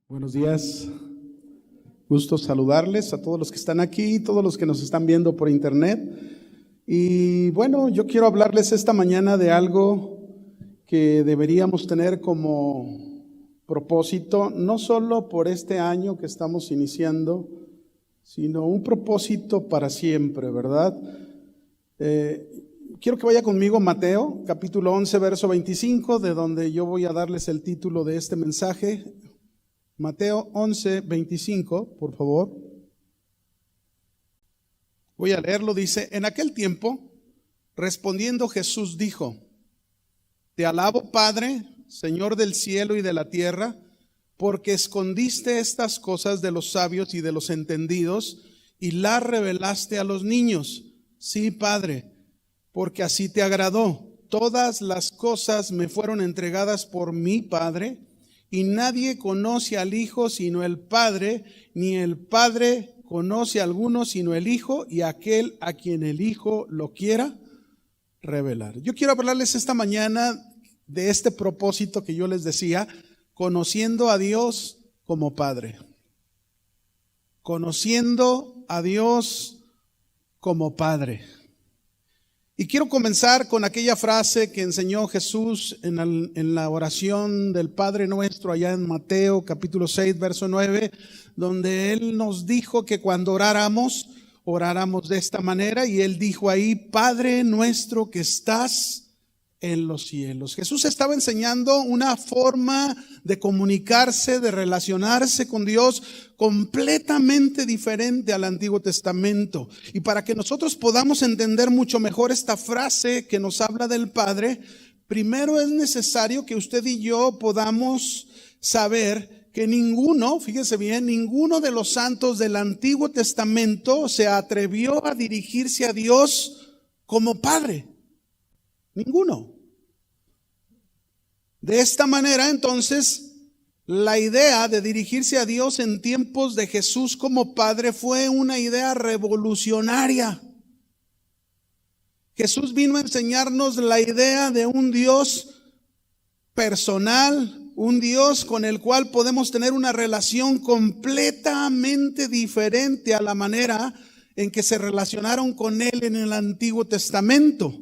Buenos días, gusto saludarles a todos los que están aquí, todos los que nos están viendo por internet. Y bueno, yo quiero hablarles esta mañana de algo que deberíamos tener como propósito, no solo por este año que estamos iniciando, sino un propósito para siempre, ¿verdad? Quiero que vaya conmigo Mateo, capítulo 11, verso 25, de donde yo voy a darles el título de este mensaje. Mateo 11, 25, por favor. Voy a leerlo, dice: en aquel tiempo, respondiendo Jesús dijo: Te alabo, Padre, Señor del cielo y de la tierra, porque escondiste estas cosas de los sabios y de los entendidos y las revelaste a los niños. Sí, Padre, porque así te agradó. Todas las cosas me fueron entregadas por mi Padre, y nadie conoce al Hijo sino el Padre, ni el Padre conoce a alguno sino el Hijo y aquel a quien el Hijo lo quiera revelar. Yo quiero hablarles esta mañana de este propósito que yo les decía, conociendo a Dios como Padre. Conociendo a Dios como Padre. Y quiero comenzar con aquella frase que enseñó Jesús en la oración del Padre Nuestro allá en Mateo capítulo 6 verso 9, donde Él nos dijo que cuando oráramos de esta manera, y Él dijo ahí: Padre nuestro que estás en los cielos. Jesús estaba enseñando una forma de comunicarse, de relacionarse con Dios completamente diferente al Antiguo Testamento. Y para que nosotros podamos entender mucho mejor esta frase que nos habla del Padre, primero es necesario que usted y yo podamos saber que ninguno, fíjese bien, ninguno de los santos del Antiguo Testamento se atrevió a dirigirse a Dios como Padre. Ninguno. De esta manera, entonces, la idea de dirigirse a Dios en tiempos de Jesús como Padre fue una idea revolucionaria. Jesús vino a enseñarnos la idea de un Dios personal, un Dios con el cual podemos tener una relación completamente diferente a la manera en que se relacionaron con Él en el Antiguo Testamento.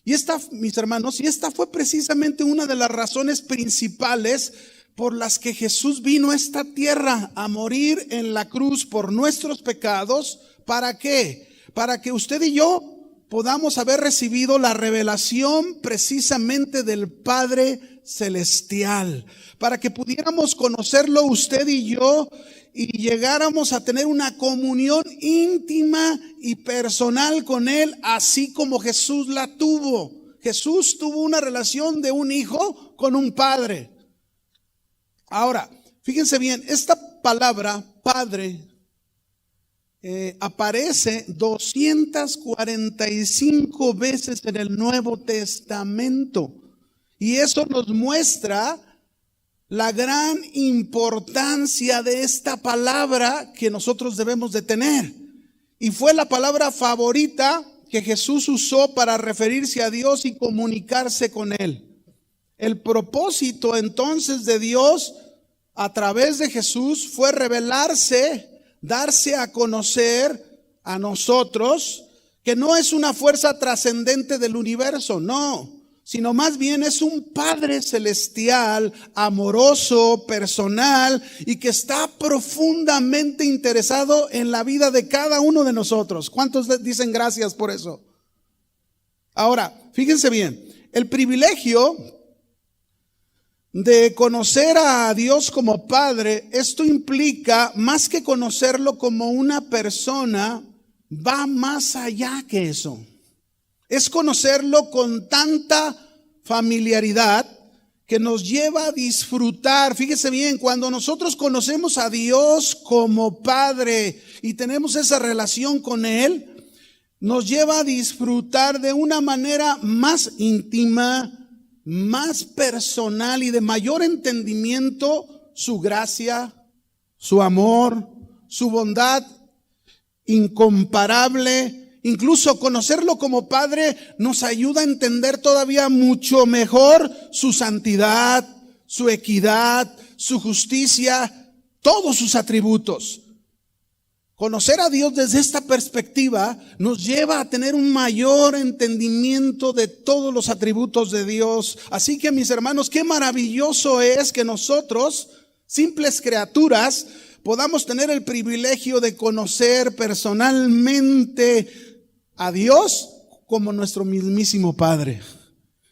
Y esta, mis hermanos, y esta fue precisamente una de las razones principales por las que Jesús vino a esta tierra a morir en la cruz por nuestros pecados. ¿Para qué? Para que usted y yo podamos haber recibido la revelación precisamente del Padre Celestial, para que pudiéramos conocerlo usted y yo y llegáramos a tener una comunión íntima y personal con Él, así como Jesús la tuvo. Jesús tuvo una relación de un hijo con un padre. Ahora, fíjense bien, esta palabra Padre aparece 245 veces en el Nuevo Testamento. Y eso nos muestra la gran importancia de esta palabra que nosotros debemos de tener. Y fue la palabra favorita que Jesús usó para referirse a Dios y comunicarse con Él. El propósito entonces de Dios a través de Jesús fue revelarse, darse a conocer a nosotros, que no es una fuerza trascendente del universo, no, sino más bien es un Padre celestial, amoroso, personal, y que está profundamente interesado en la vida de cada uno de nosotros. ¿Cuántos dicen gracias por eso? Ahora, fíjense bien, el privilegio de conocer a Dios como Padre, esto implica más que conocerlo como una persona, va más allá que eso. Es conocerlo con tanta familiaridad que nos lleva a disfrutar. Fíjese bien, cuando nosotros conocemos a Dios como Padre y tenemos esa relación con Él, nos lleva a disfrutar de una manera más íntima, más personal y de mayor entendimiento su gracia, su amor, su bondad incomparable. Incluso conocerlo como Padre nos ayuda a entender todavía mucho mejor su santidad, su equidad, su justicia, todos sus atributos. Conocer a Dios desde esta perspectiva nos lleva a tener un mayor entendimiento de todos los atributos de Dios. Así que, mis hermanos, qué maravilloso es que nosotros, simples criaturas, podamos tener el privilegio de conocer personalmente a Dios como nuestro mismísimo Padre.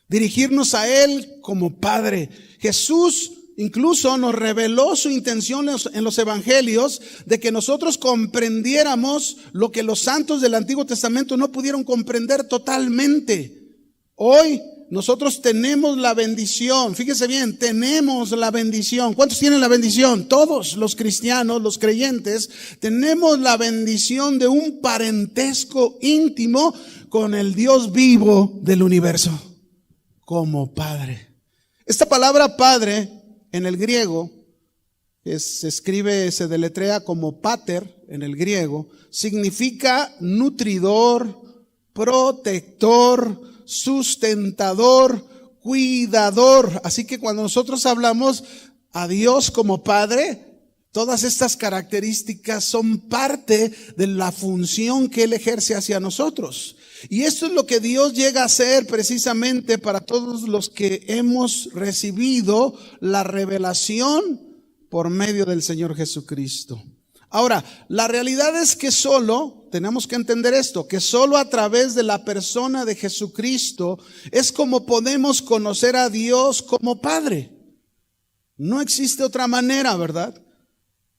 Dirigirnos a Él como Padre. Jesús incluso nos reveló su intención en los evangelios de que nosotros comprendiéramos lo que los santos del Antiguo Testamento no pudieron comprender totalmente. Hoy nosotros tenemos la bendición, fíjese bien, tenemos la bendición. ¿Cuántos tienen la bendición? Todos los cristianos, los creyentes, tenemos la bendición de un parentesco íntimo con el Dios vivo del universo, como Padre. Esta palabra Padre en el griego, se deletrea como pater en el griego, significa nutridor, protector, sustentador, cuidador. Así que cuando nosotros hablamos a Dios como Padre, todas estas características son parte de la función que Él ejerce hacia nosotros. Y esto es lo que Dios llega a hacer precisamente para todos los que hemos recibido la revelación por medio del Señor Jesucristo. Ahora, la realidad es que tenemos que entender esto, que solo a través de la persona de Jesucristo es como podemos conocer a Dios como Padre. No existe otra manera, ¿verdad?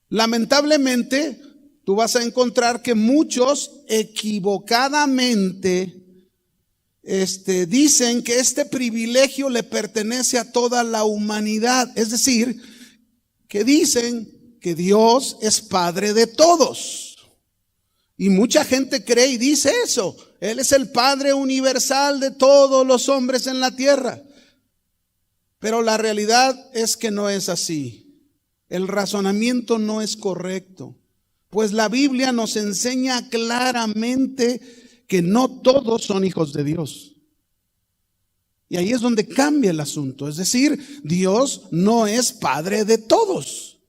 Lamentablemente, tú vas a encontrar que muchos equivocadamente dicen que este privilegio le pertenece a toda la humanidad. Es decir, que dicen que Dios es Padre de todos. Y mucha gente cree y dice eso. Él es el Padre universal de todos los hombres en la tierra. Pero la realidad es que no es así. El razonamiento no es correcto. Pues la Biblia nos enseña claramente que no todos son hijos de Dios. Y ahí es donde cambia el asunto. Es decir, Dios no es Padre de todos.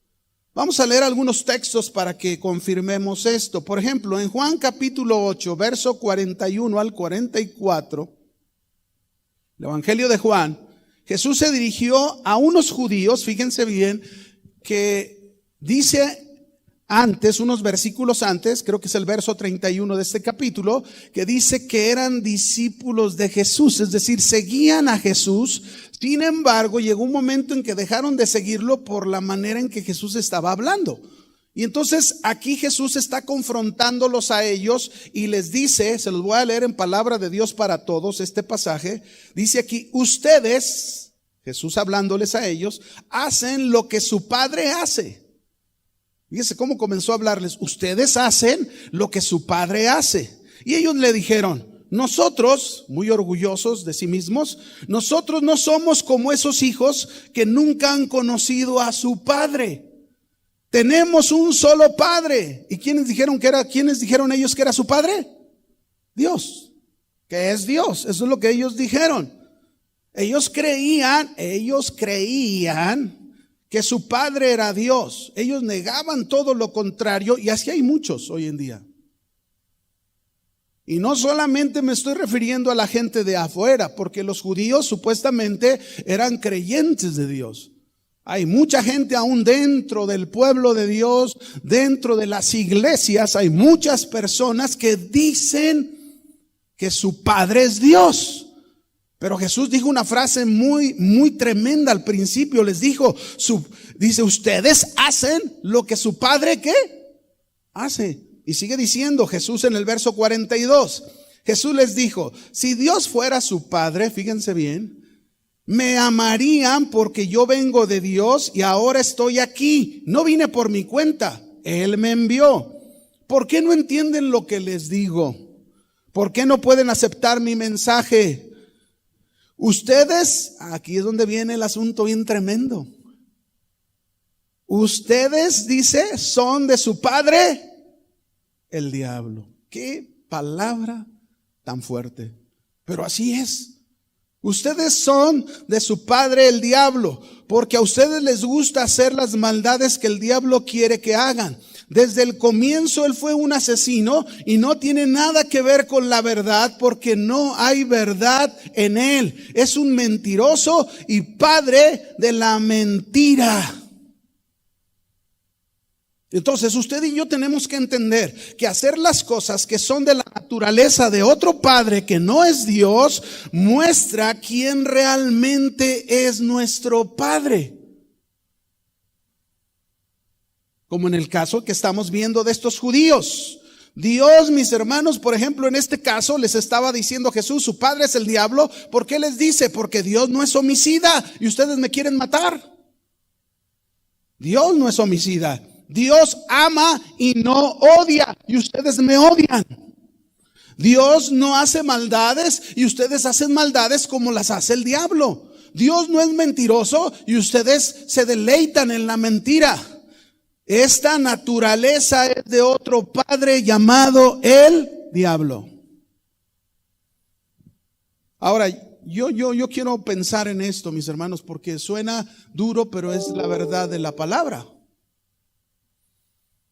Vamos a leer algunos textos para que confirmemos esto. Por ejemplo, en Juan capítulo 8, verso 41 al 44, el Evangelio de Juan, Jesús se dirigió a unos judíos, fíjense bien, que dice antes, unos versículos antes, creo que es el verso 31 de este capítulo, que dice que eran discípulos de Jesús, es decir, seguían a Jesús. Sin embargo, llegó un momento en que dejaron de seguirlo por la manera en que Jesús estaba hablando. Y entonces aquí Jesús está confrontándolos a ellos y les dice, se los voy a leer en palabra de Dios para todos este pasaje, dice aquí, ustedes, Jesús hablándoles a ellos, hacen lo que su Padre hace. Fíjese cómo comenzó a hablarles. Ustedes hacen lo que su Padre hace. Y ellos le dijeron, nosotros, muy orgullosos de sí mismos, nosotros no somos como esos hijos que nunca han conocido a su Padre. Tenemos un solo Padre. ¿Y quiénes dijeron ellos que era su Padre? Dios, que es Dios. Eso es lo que ellos dijeron. Ellos creían que su Padre era Dios. Ellos negaban todo lo contrario, y así hay muchos hoy en día. Y no solamente me estoy refiriendo a la gente de afuera, porque los judíos supuestamente eran creyentes de Dios. Hay mucha gente aún dentro del pueblo de Dios, dentro de las iglesias, hay muchas personas que dicen que su Padre es Dios. Pero Jesús dijo una frase muy tremenda al principio. Les dijo, dice, ustedes hacen lo que su Padre, ¿qué? Hace. Y sigue diciendo Jesús en el verso 42. Jesús les dijo, si Dios fuera su Padre, fíjense bien, me amarían porque yo vengo de Dios y ahora estoy aquí. No vine por mi cuenta, Él me envió. ¿Por qué no entienden lo que les digo? ¿Por qué no pueden aceptar mi mensaje? Ustedes, aquí es donde viene el asunto bien tremendo. Ustedes, dice, son de su padre, el diablo. Qué palabra tan fuerte. Pero así es. Ustedes son de su padre el diablo, porque a ustedes les gusta hacer las maldades que el diablo quiere que hagan. Desde el comienzo él fue un asesino y no tiene nada que ver con la verdad, porque no hay verdad en él. Es un mentiroso y padre de la mentira. Entonces usted y yo tenemos que entender que hacer las cosas que son de la naturaleza de otro padre que no es Dios, muestra quién realmente es nuestro padre. Como en el caso que estamos viendo de estos judíos. Dios, mis hermanos, por ejemplo, en este caso les estaba diciendo Jesús, su padre es el diablo. ¿Por qué les dice? Porque Dios no es homicida y ustedes me quieren matar. Dios no es homicida. Dios ama y no odia y ustedes me odian. Dios no hace maldades y ustedes hacen maldades como las hace el diablo. Dios no es mentiroso y ustedes se deleitan en la mentira. Esta naturaleza es de otro padre llamado el diablo. Ahora, yo quiero pensar en esto, mis hermanos, porque suena duro, pero es la verdad de la palabra.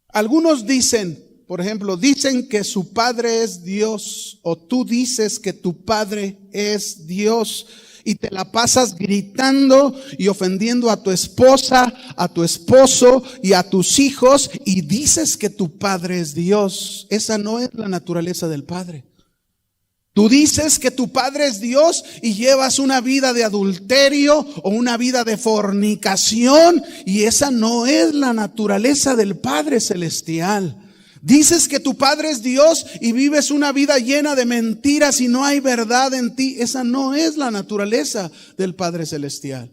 Algunos dicen, por ejemplo, dicen que su padre es Dios, o tú dices que tu padre es Dios. Y te la pasas gritando y ofendiendo a tu esposa, a tu esposo y a tus hijos y dices que tu padre es Dios. Esa no es la naturaleza del Padre. Tú dices que tu padre es Dios y llevas una vida de adulterio o una vida de fornicación y esa no es la naturaleza del Padre Celestial. Dices que tu padre es Dios y vives una vida llena de mentiras y no hay verdad en ti. Esa no es la naturaleza del Padre Celestial.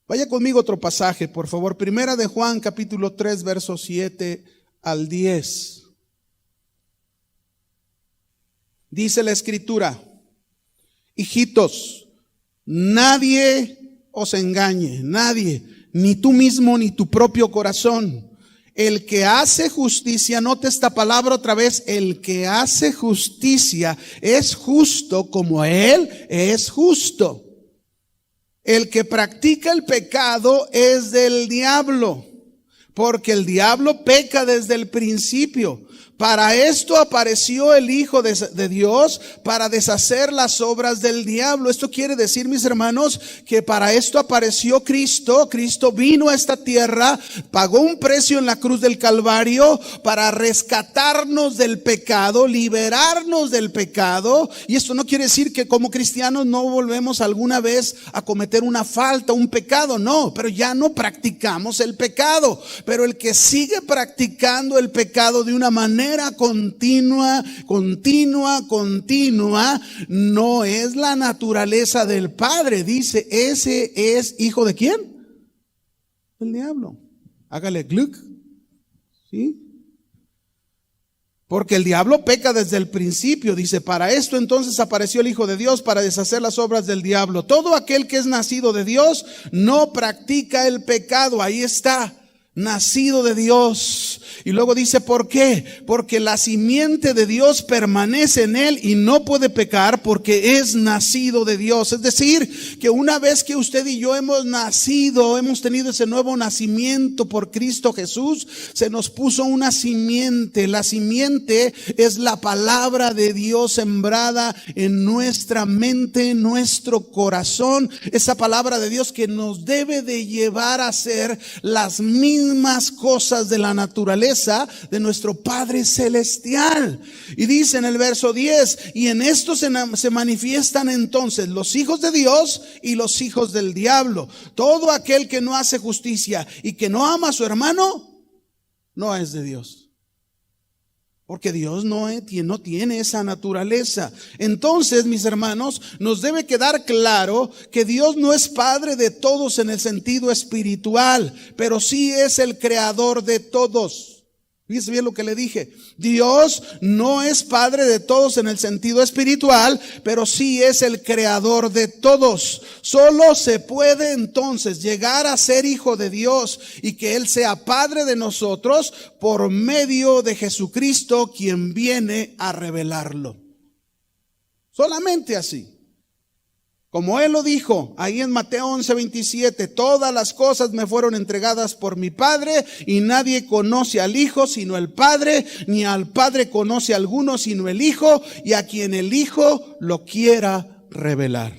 Vaya conmigo otro pasaje, por favor. Primera de Juan, capítulo 3, versos 7 al 10. Dice la Escritura: hijitos, nadie os engañe, nadie, ni tú mismo ni tu propio corazón. El que hace justicia, note esta palabra otra vez, el que hace justicia es justo como Él es justo. El que practica el pecado es del diablo, porque el diablo peca desde el principio. Para esto apareció el Hijo de Dios, para deshacer las obras del diablo. Esto quiere decir, mis hermanos, que para esto apareció Cristo. Cristo vino a esta tierra, pagó un precio en la cruz del Calvario para rescatarnos del pecado, liberarnos del pecado. Y esto no quiere decir que como cristianos no volvemos alguna vez a cometer una falta, un pecado. No, pero ya no practicamos el pecado. Pero el que sigue practicando el pecado de una manera continua, no es la naturaleza del Padre. Dice, ese es hijo de ¿quién? El diablo. Hágale gluck. ¿Sí? Porque el diablo peca desde el principio. Dice, para esto entonces apareció el Hijo de Dios, para deshacer las obras del diablo. Todo aquel que es nacido de Dios no practica el pecado. Ahí está. Nacido de Dios. Y luego dice, ¿por qué? Porque la simiente de Dios permanece en él y no puede pecar porque es nacido de Dios. Es decir, que una vez que usted y yo hemos nacido, hemos tenido ese nuevo nacimiento por Cristo Jesús, se nos puso una simiente. La simiente es la palabra de Dios sembrada en nuestra mente, en nuestro corazón. Esa palabra de Dios que nos debe de llevar a hacer las mismas cosas de la naturaleza de nuestro Padre Celestial. Y dice en el verso 10, y en esto se manifiestan entonces los hijos de Dios y los hijos del diablo. Todo aquel que no hace justicia y que no ama a su hermano, no es de Dios. Porque Dios no tiene esa naturaleza. Entonces, mis hermanos, nos debe quedar claro que Dios no es Padre de todos en el sentido espiritual, pero sí es el creador de todos. Fíjese bien lo que le dije. Dios no es Padre de todos en el sentido espiritual, pero sí es el creador de todos. Solo se puede entonces llegar a ser hijo de Dios y que Él sea Padre de nosotros por medio de Jesucristo, quien viene a revelarlo. Solamente así. Como Él lo dijo ahí en Mateo 11:27, todas las cosas me fueron entregadas por mi Padre, y nadie conoce al Hijo sino el Padre, ni al Padre conoce a alguno sino el Hijo, y a quien el Hijo lo quiera revelar.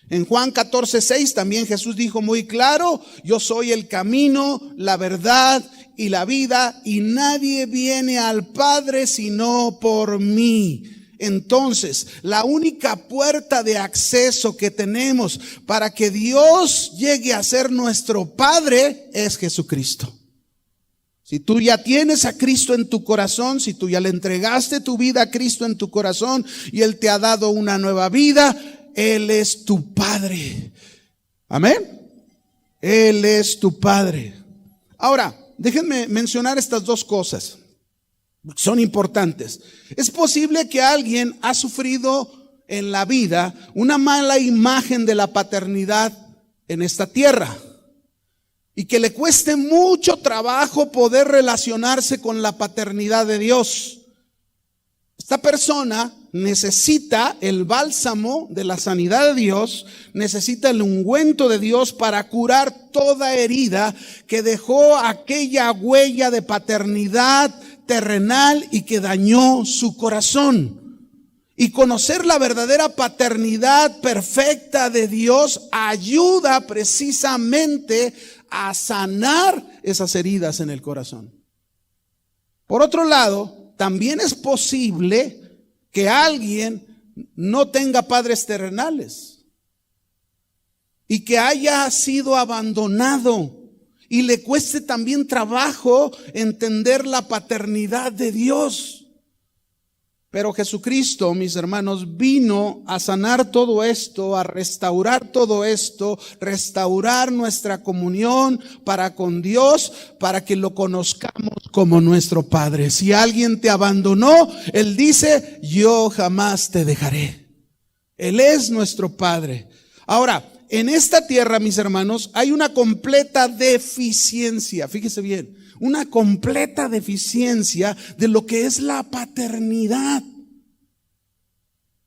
En Juan 14:6 también Jesús dijo muy claro: yo soy el camino, la verdad y la vida, y nadie viene al Padre sino por mí. Entonces, la única puerta de acceso que tenemos para que Dios llegue a ser nuestro Padre es Jesucristo. Si tú ya tienes a Cristo en tu corazón, si tú ya le entregaste tu vida a Cristo en tu corazón y Él te ha dado una nueva vida, Él es tu Padre. Amén. Él es tu Padre. Ahora, déjenme mencionar estas dos cosas. Son importantes. Es posible que alguien ha sufrido en la vida una mala imagen de la paternidad en esta tierra y que le cueste mucho trabajo poder relacionarse con la paternidad de Dios. Esta persona necesita el bálsamo de la sanidad de Dios, necesita el ungüento de Dios para curar toda herida que dejó aquella huella de paternidad terrenal y que dañó su corazón. Y conocer la verdadera paternidad perfecta de Dios ayuda precisamente a sanar esas heridas en el corazón. Por otro lado, también es posible que alguien no tenga padres terrenales y que haya sido abandonado y le cueste también trabajo entender la paternidad de Dios. Pero Jesucristo, mis hermanos, vino a sanar todo esto, a restaurar todo esto, restaurar nuestra comunión para con Dios, para que lo conozcamos como nuestro Padre. Si alguien te abandonó, Él dice: yo jamás te dejaré. Él es nuestro Padre. Ahora, en esta tierra, mis hermanos, hay una completa deficiencia, fíjese bien, una completa deficiencia de lo que es la paternidad,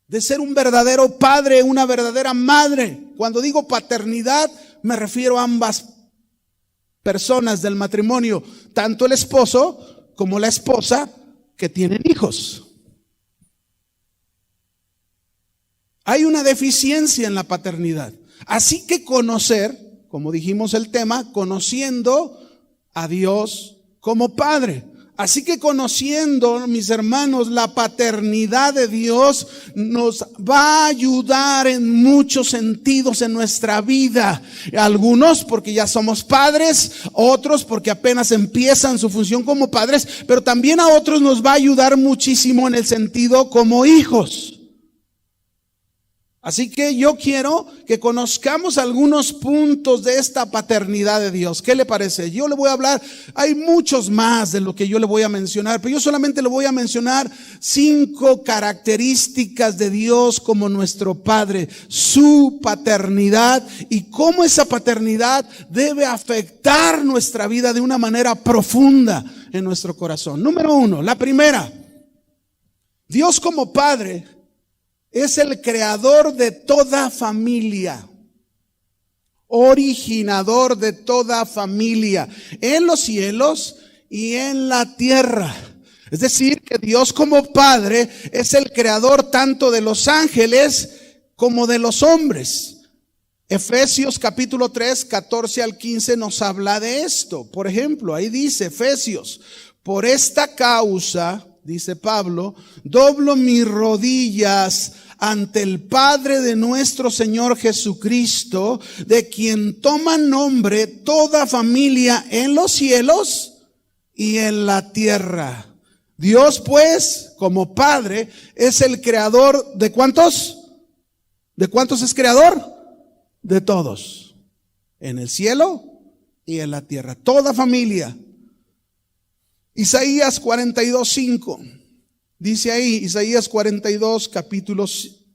de ser un verdadero padre, una verdadera madre. Cuando digo paternidad, me refiero a ambas personas del matrimonio, tanto el esposo como la esposa que tienen hijos. Hay una deficiencia en la paternidad. Así que conocer, como dijimos el tema, conociendo a Dios como Padre. Así que conociendo, mis hermanos, la paternidad de Dios nos va a ayudar en muchos sentidos en nuestra vida. Algunos porque ya somos padres, otros porque apenas empiezan su función como padres, pero también a otros nos va a ayudar muchísimo en el sentido como hijos. Así que yo quiero que conozcamos algunos puntos de esta paternidad de Dios. ¿Qué le parece? Yo le voy a hablar, hay muchos más de lo que yo le voy a mencionar, pero yo solamente le voy a mencionar 5 características de Dios como nuestro Padre, su paternidad y cómo esa paternidad debe afectar nuestra vida de una manera profunda en nuestro corazón. Número 1, la primera, Dios como Padre es el creador de toda familia, originador de toda familia, en los cielos y en la tierra. Es decir, que Dios como Padre es el creador tanto de los ángeles como de los hombres. Efesios capítulo 3, 14 al 15 nos habla de esto. Por ejemplo, ahí dice Efesios: por esta causa, dice Pablo, doblo mis rodillas ante el Padre de nuestro Señor Jesucristo, de quien toma nombre toda familia en los cielos y en la tierra. Dios, pues, como Padre, es el creador de ¿cuántos? ¿De cuántos es creador? De todos, en el cielo y en la tierra, toda familia. Isaías 42:5. Dice ahí, Isaías 42, capítulo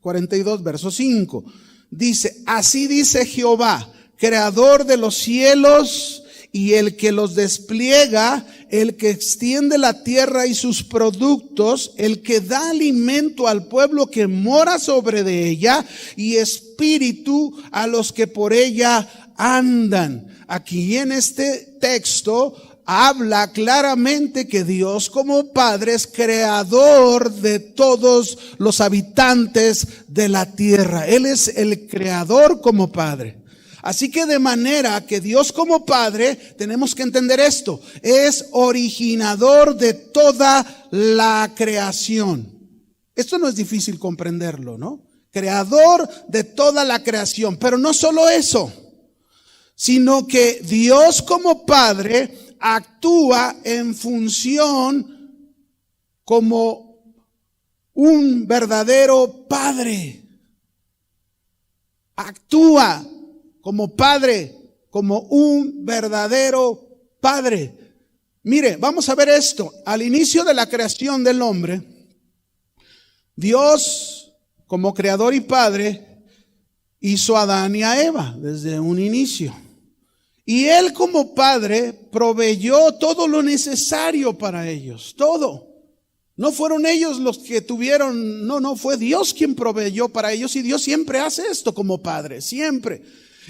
42, verso 5. Dice: así dice Jehová, creador de los cielos y el que los despliega, el que extiende la tierra y sus productos, el que da alimento al pueblo que mora sobre de ella, y espíritu a los que por ella andan. Aquí en este texto habla claramente que Dios como Padre es creador de todos los habitantes de la tierra. Él es el creador como Padre. Así que de manera que Dios como Padre, tenemos que entender esto, es originador de toda la creación. Esto no es difícil comprenderlo, ¿no? Creador de toda la creación. Pero no solo eso, sino que Dios como Padre actúa en función como un verdadero Padre. Actúa como Padre, como un verdadero Padre. Mire, vamos a ver esto. Al inicio de la creación del hombre, Dios, como creador y Padre, hizo a Adán y a Eva desde un inicio. Y Él como Padre proveyó todo lo necesario para ellos, todo. No fueron ellos los que tuvieron, no, fue Dios quien proveyó para ellos, y Dios siempre hace esto como Padre, siempre.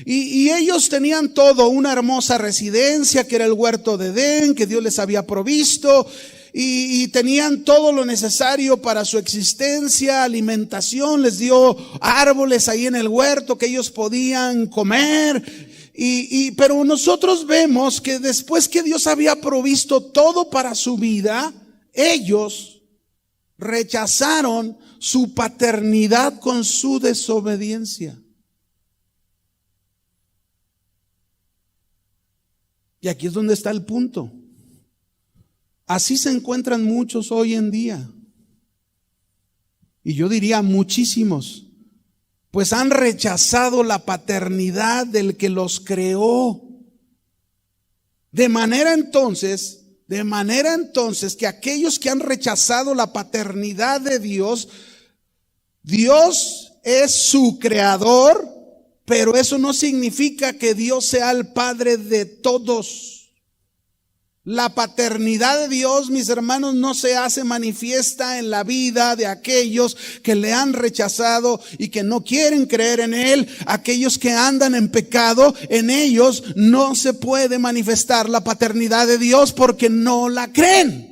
Y ellos tenían todo, una hermosa residencia que era el huerto de Edén, que Dios les había provisto, y tenían todo lo necesario para su existencia, alimentación, les dio árboles ahí en el huerto que ellos podían comer. Pero nosotros vemos que después que Dios había provisto todo para su vida, ellos rechazaron su paternidad con su desobediencia. Y aquí es donde está el punto. Así se encuentran muchos hoy en día. Y yo diría muchísimos. Pues han rechazado la paternidad del que los creó. De manera entonces que aquellos que han rechazado la paternidad de Dios, Dios es su creador, pero eso no significa que Dios sea el Padre de todos. La paternidad de Dios, mis hermanos, no se hace manifiesta en la vida de aquellos que le han rechazado y que no quieren creer en Él. Aquellos que andan en pecado, en ellos no se puede manifestar la paternidad de Dios porque no la creen.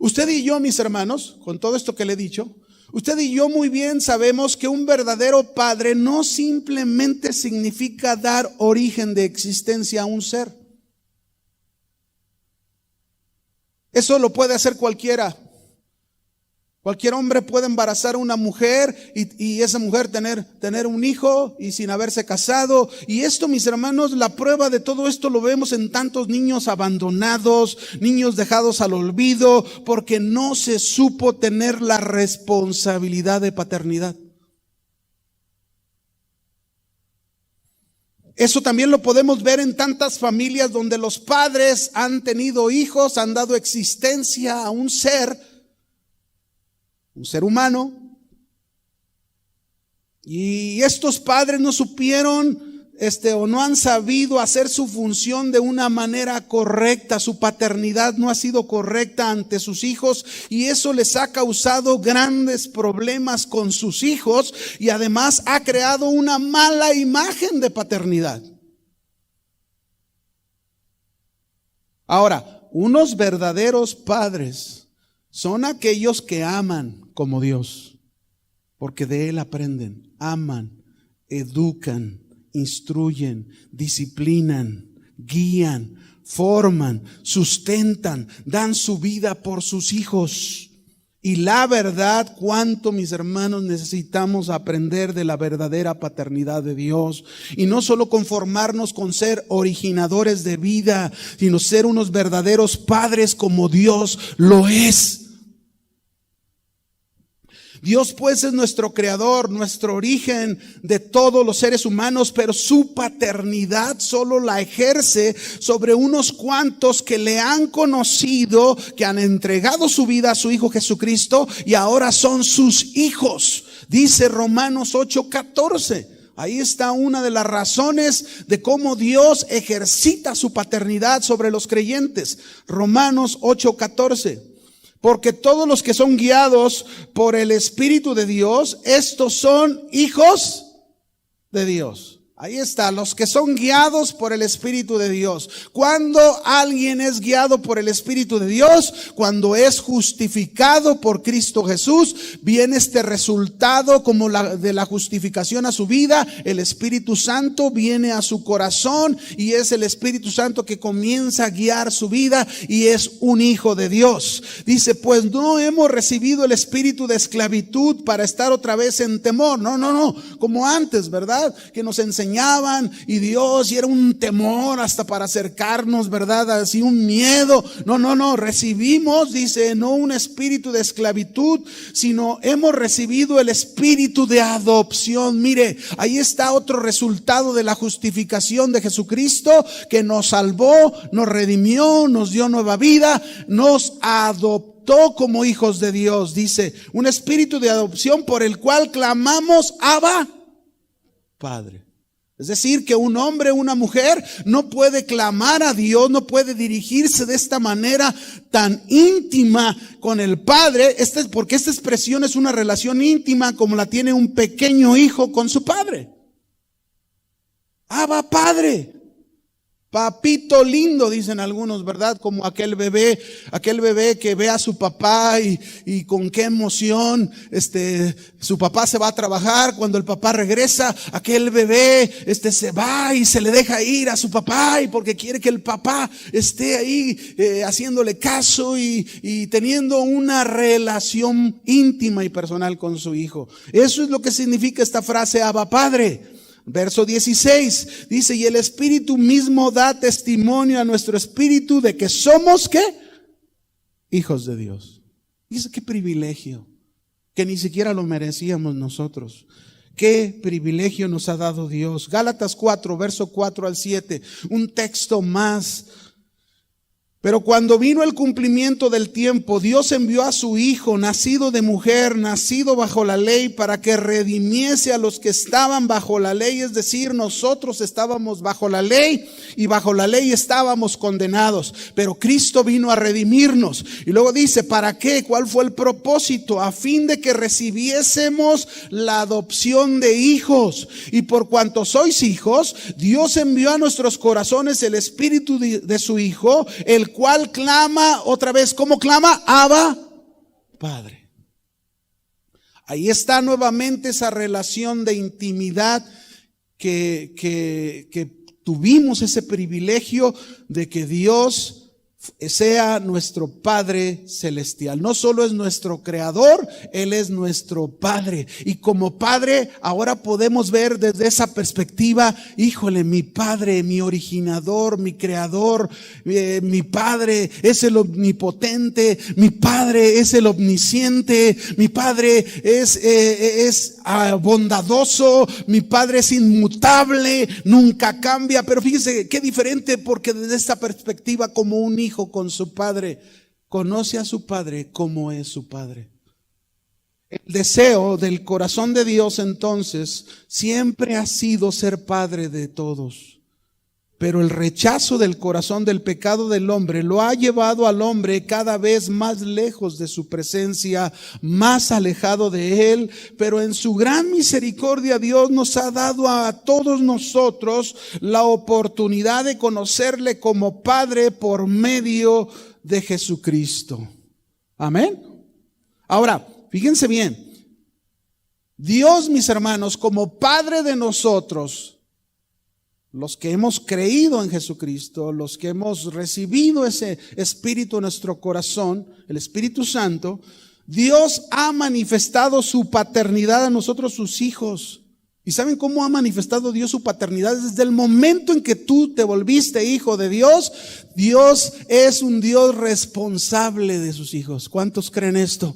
Usted y yo, mis hermanos, con todo esto que le he dicho, usted y yo muy bien sabemos que un verdadero padre no simplemente significa dar origen de existencia a un ser. Eso lo puede hacer cualquiera. Cualquier hombre puede embarazar a una mujer y esa mujer tener un hijo y sin haberse casado. Y esto, mis hermanos, la prueba de todo esto lo vemos en tantos niños abandonados, niños dejados al olvido, porque no se supo tener la responsabilidad de paternidad. Eso también lo podemos ver en tantas familias donde los padres han tenido hijos, han dado existencia a un ser humano, y estos padres no supieron o no han sabido hacer su función de una manera correcta. Su paternidad no ha sido correcta ante sus hijos, y eso les ha causado grandes problemas con sus hijos, y además ha creado una mala imagen de paternidad. Ahora, unos verdaderos padres son aquellos que aman como Dios, porque de Él aprenden, aman, educan, instruyen, disciplinan, guían, forman, sustentan, dan su vida por sus hijos. Y la verdad, cuánto, mis hermanos, necesitamos aprender de la verdadera paternidad de Dios, y no solo conformarnos con ser originadores de vida, sino ser unos verdaderos padres como Dios lo es. Dios pues es nuestro creador, nuestro origen de todos los seres humanos, pero su paternidad solo la ejerce sobre unos cuantos que le han conocido, que han entregado su vida a su Hijo Jesucristo y ahora son sus hijos. Dice Romanos 8:14. Ahí está una de las razones de cómo Dios ejercita su paternidad sobre los creyentes. Romanos 8:14. Porque todos los que son guiados por el Espíritu de Dios, estos son hijos de Dios. Ahí está, los que son guiados por el Espíritu de Dios. Cuando alguien es guiado por el Espíritu de Dios, cuando es justificado por Cristo Jesús, viene este resultado como de la justificación a su vida. El Espíritu Santo viene a su corazón y es el Espíritu Santo que comienza a guiar su vida y es un hijo de Dios. Dice, pues no hemos recibido el espíritu de esclavitud para estar otra vez en temor. No, como antes, ¿verdad? Que nos enseñaban y Dios, y era un temor hasta para acercarnos, ¿verdad? Así un miedo. No, recibimos, dice, no un espíritu de esclavitud, sino hemos recibido el espíritu de adopción. Mire, ahí está otro resultado de la justificación de Jesucristo, que nos salvó, nos redimió, nos dio nueva vida, nos adoptó como hijos de Dios. Dice, un espíritu de adopción por el cual clamamos, Abba, Padre. Es decir, que un hombre, una mujer no puede clamar a Dios, no puede dirigirse de esta manera tan íntima con el Padre, porque esta expresión es una relación íntima como la tiene un pequeño hijo con su padre. Abba, Padre. Papito lindo, dicen algunos, ¿verdad? Como aquel bebé que ve a su papá y con qué emoción, su papá se va a trabajar. Cuando el papá regresa, aquel bebé, se va y se le deja ir a su papá, y porque quiere que el papá esté ahí, haciéndole caso y teniendo una relación íntima y personal con su hijo. Eso es lo que significa esta frase, Abba, Padre. Verso 16 dice, y el Espíritu mismo da testimonio a nuestro espíritu de que somos, ¿qué? Hijos de Dios. Dice, qué privilegio, que ni siquiera lo merecíamos nosotros. Qué privilegio nos ha dado Dios. Gálatas 4, verso 4 al 7, un texto más. Pero cuando vino el cumplimiento del tiempo, Dios envió a su Hijo, nacido de mujer, nacido bajo la ley, para que redimiese a los que estaban bajo la ley. Es decir, nosotros estábamos bajo la ley y bajo la ley estábamos condenados. Pero Cristo vino a redimirnos. Y luego dice, ¿para qué? ¿Cuál fue el propósito? A fin de que recibiésemos la adopción de hijos. Y por cuanto sois hijos, Dios envió a nuestros corazones el Espíritu de su Hijo, el cual clama, otra vez, ¿cómo clama? Abba, Padre. Ahí está nuevamente esa relación de intimidad que tuvimos, ese privilegio de que Dios sea nuestro Padre celestial. No solo es nuestro creador, Él es nuestro Padre. Y como Padre, ahora podemos ver desde esa perspectiva, híjole, mi Padre, mi originador, mi creador, mi Padre es el omnipotente, mi Padre es el omnisciente, mi Padre es bondadoso, mi Padre es inmutable, nunca cambia. Pero fíjese qué diferente, porque desde esta perspectiva, como un hijo con su padre, conoce a su padre como es su padre. El deseo del corazón de Dios entonces siempre ha sido ser padre de todos. Pero el rechazo del corazón del pecado del hombre lo ha llevado al hombre cada vez más lejos de su presencia, más alejado de Él. Pero en su gran misericordia Dios nos ha dado a todos nosotros la oportunidad de conocerle como Padre por medio de Jesucristo. Amén. Ahora, fíjense bien. Dios, mis hermanos, como Padre de nosotros, los que hemos creído en Jesucristo, los que hemos recibido ese Espíritu en nuestro corazón, el Espíritu Santo, Dios ha manifestado su paternidad a nosotros, sus hijos. ¿Y saben cómo ha manifestado Dios su paternidad? Desde el momento en que tú te volviste hijo de Dios, Dios es un Dios responsable de sus hijos. ¿Cuántos creen esto?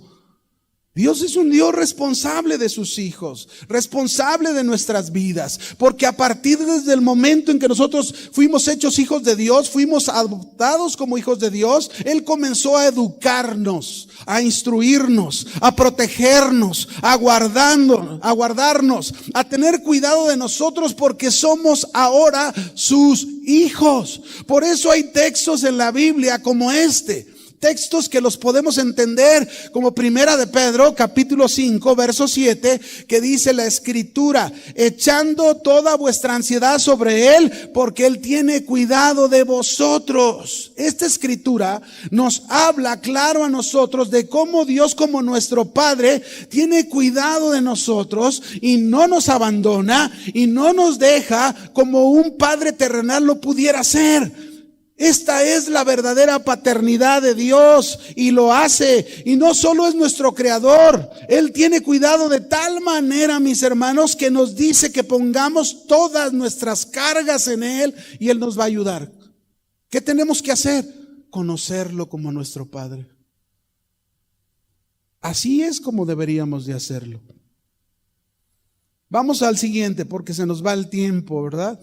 Dios es un Dios responsable de sus hijos, responsable de nuestras vidas, porque a partir desde el momento en que nosotros fuimos hechos hijos de Dios, fuimos adoptados como hijos de Dios, Él comenzó a educarnos, a instruirnos, a protegernos, a guardarnos, a tener cuidado de nosotros, porque somos ahora sus hijos. Por eso hay textos en la Biblia como este. Textos que los podemos entender como Primera de Pedro, capítulo 5, verso 7, que dice la Escritura: echando toda vuestra ansiedad sobre Él, porque Él tiene cuidado de vosotros. Esta Escritura nos habla claro a nosotros de cómo Dios, como nuestro Padre, tiene cuidado de nosotros y no nos abandona y no nos deja como un Padre terrenal lo pudiera hacer. Esta es la verdadera paternidad de Dios, y lo hace, y no solo es nuestro creador, Él tiene cuidado de tal manera, mis hermanos, que nos dice que pongamos todas nuestras cargas en Él y Él nos va a ayudar. ¿Qué tenemos que hacer? Conocerlo como nuestro Padre. Así es como deberíamos de hacerlo. Vamos al siguiente, porque se nos va el tiempo, ¿verdad?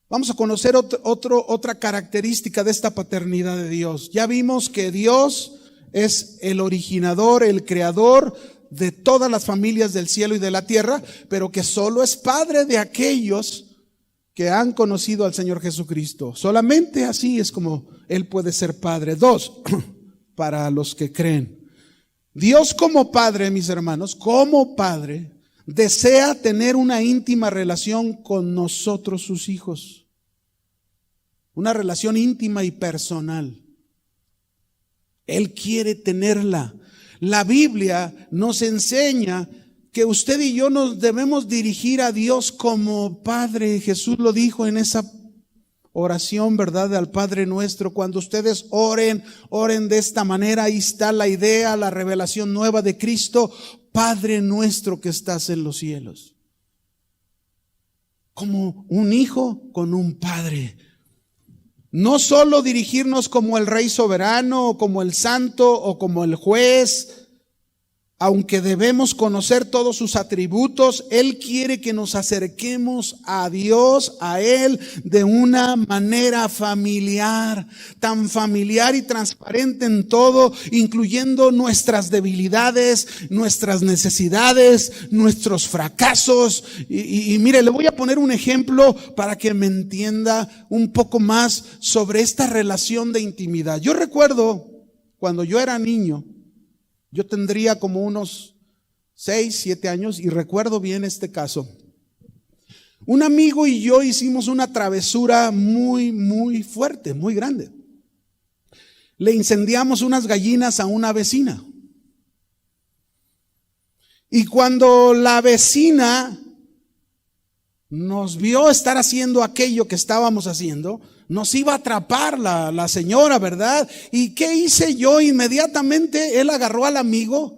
Vamos a conocer otra característica de esta paternidad de Dios. Ya vimos que Dios es el originador, el creador de todas las familias del cielo y de la tierra, pero que solo es Padre de aquellos que han conocido al Señor Jesucristo. Solamente así es como Él puede ser Padre. 2, para los que creen. Dios como Padre, mis hermanos, como Padre, desea tener una íntima relación con nosotros, sus hijos. Una relación íntima y personal. Él quiere tenerla. La Biblia nos enseña que usted y yo nos debemos dirigir a Dios como Padre. Jesús lo dijo en esa oración, ¿verdad? Al Padre Nuestro. Cuando ustedes oren de esta manera. Ahí está la idea, la revelación nueva de Cristo. Padre nuestro que estás en los cielos. Como un hijo con un padre. No solo dirigirnos como el Rey soberano, o como el Santo, o como el Juez. Aunque debemos conocer todos sus atributos, Él quiere que nos acerquemos a Dios, a Él, de una manera familiar, tan familiar y transparente en todo, incluyendo nuestras debilidades, nuestras necesidades, nuestros fracasos. Y mire, le voy a poner un ejemplo para que me entienda un poco más sobre esta relación de intimidad. Yo recuerdo cuando yo era niño, yo tendría como unos 6, 7 años y recuerdo bien este caso. Un amigo y yo hicimos una travesura muy fuerte, muy grande. Le incendiamos unas gallinas a una vecina. Y cuando la vecina nos vio estar haciendo aquello que estábamos haciendo, nos iba a atrapar la señora, ¿verdad? ¿Y qué hice yo? Inmediatamente él agarró al amigo,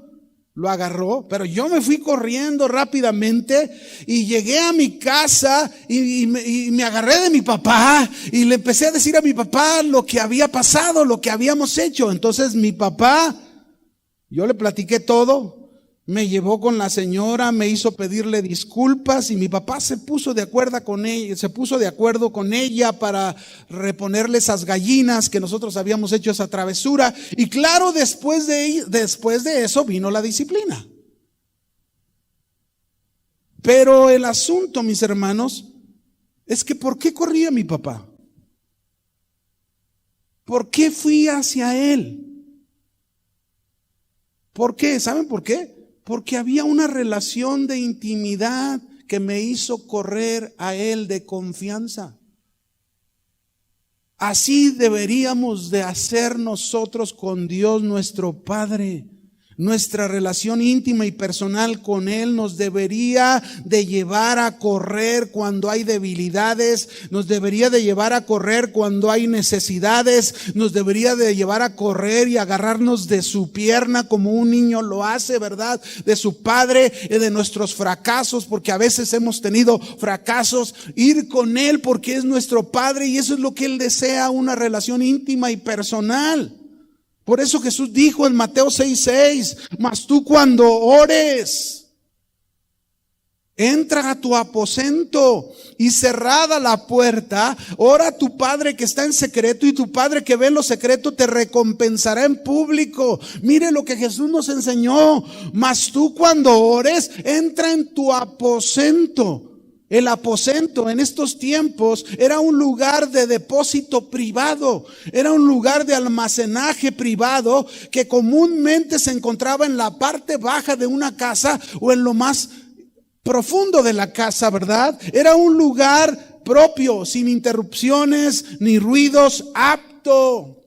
lo agarró, pero yo me fui corriendo rápidamente y llegué a mi casa y me agarré de mi papá y le empecé a decir a mi papá lo que había pasado, lo que habíamos hecho. Entonces mi papá, yo le platiqué todo. Me llevó con la señora, me hizo pedirle disculpas y mi papá se puso de acuerdo con ella para reponerle esas gallinas que nosotros habíamos hecho esa travesura. Y claro, después de eso vino la disciplina. Pero el asunto, mis hermanos, es que ¿por qué corría mi papá? ¿Por qué fui hacia él? ¿Por qué? ¿Saben por qué? Porque había una relación de intimidad que me hizo correr a Él de confianza. Así deberíamos de hacer nosotros con Dios nuestro Padre. Nuestra relación íntima y personal con Él nos debería de llevar a correr cuando hay debilidades, nos debería de llevar a correr cuando hay necesidades, nos debería de llevar a correr y agarrarnos de su pierna como un niño lo hace, ¿verdad? De su padre, de nuestros fracasos, porque a veces hemos tenido fracasos, ir con Él porque es nuestro Padre y eso es lo que Él desea, una relación íntima y personal. Por eso Jesús dijo en Mateo 6:6, mas tú cuando ores, entra a tu aposento y cerrada la puerta, ora a tu Padre que está en secreto, y tu Padre que ve en lo secreto te recompensará en público. Mire lo que Jesús nos enseñó. Mas tú cuando ores, entra en tu aposento. El aposento en estos tiempos era un lugar de depósito privado, era un lugar de almacenaje privado que comúnmente se encontraba en la parte baja de una casa o en lo más profundo de la casa, ¿verdad? Era un lugar propio, sin interrupciones ni ruidos, apto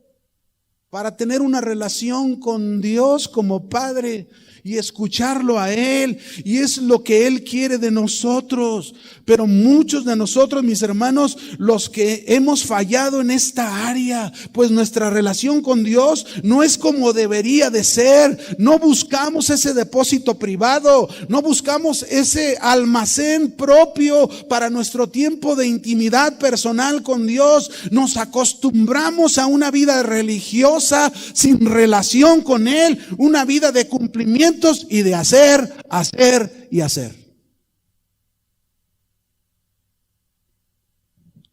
para tener una relación con Dios como Padre y escucharlo a Él, y es lo que Él quiere de nosotros. Pero muchos de nosotros, mis hermanos, los que hemos fallado en esta área, pues nuestra relación con Dios no es como debería de ser. No buscamos ese depósito privado, no buscamos ese almacén propio para nuestro tiempo de intimidad personal con Dios. Nos acostumbramos a una vida religiosa sin relación con Él, una vida de cumplimiento y de hacer y hacer.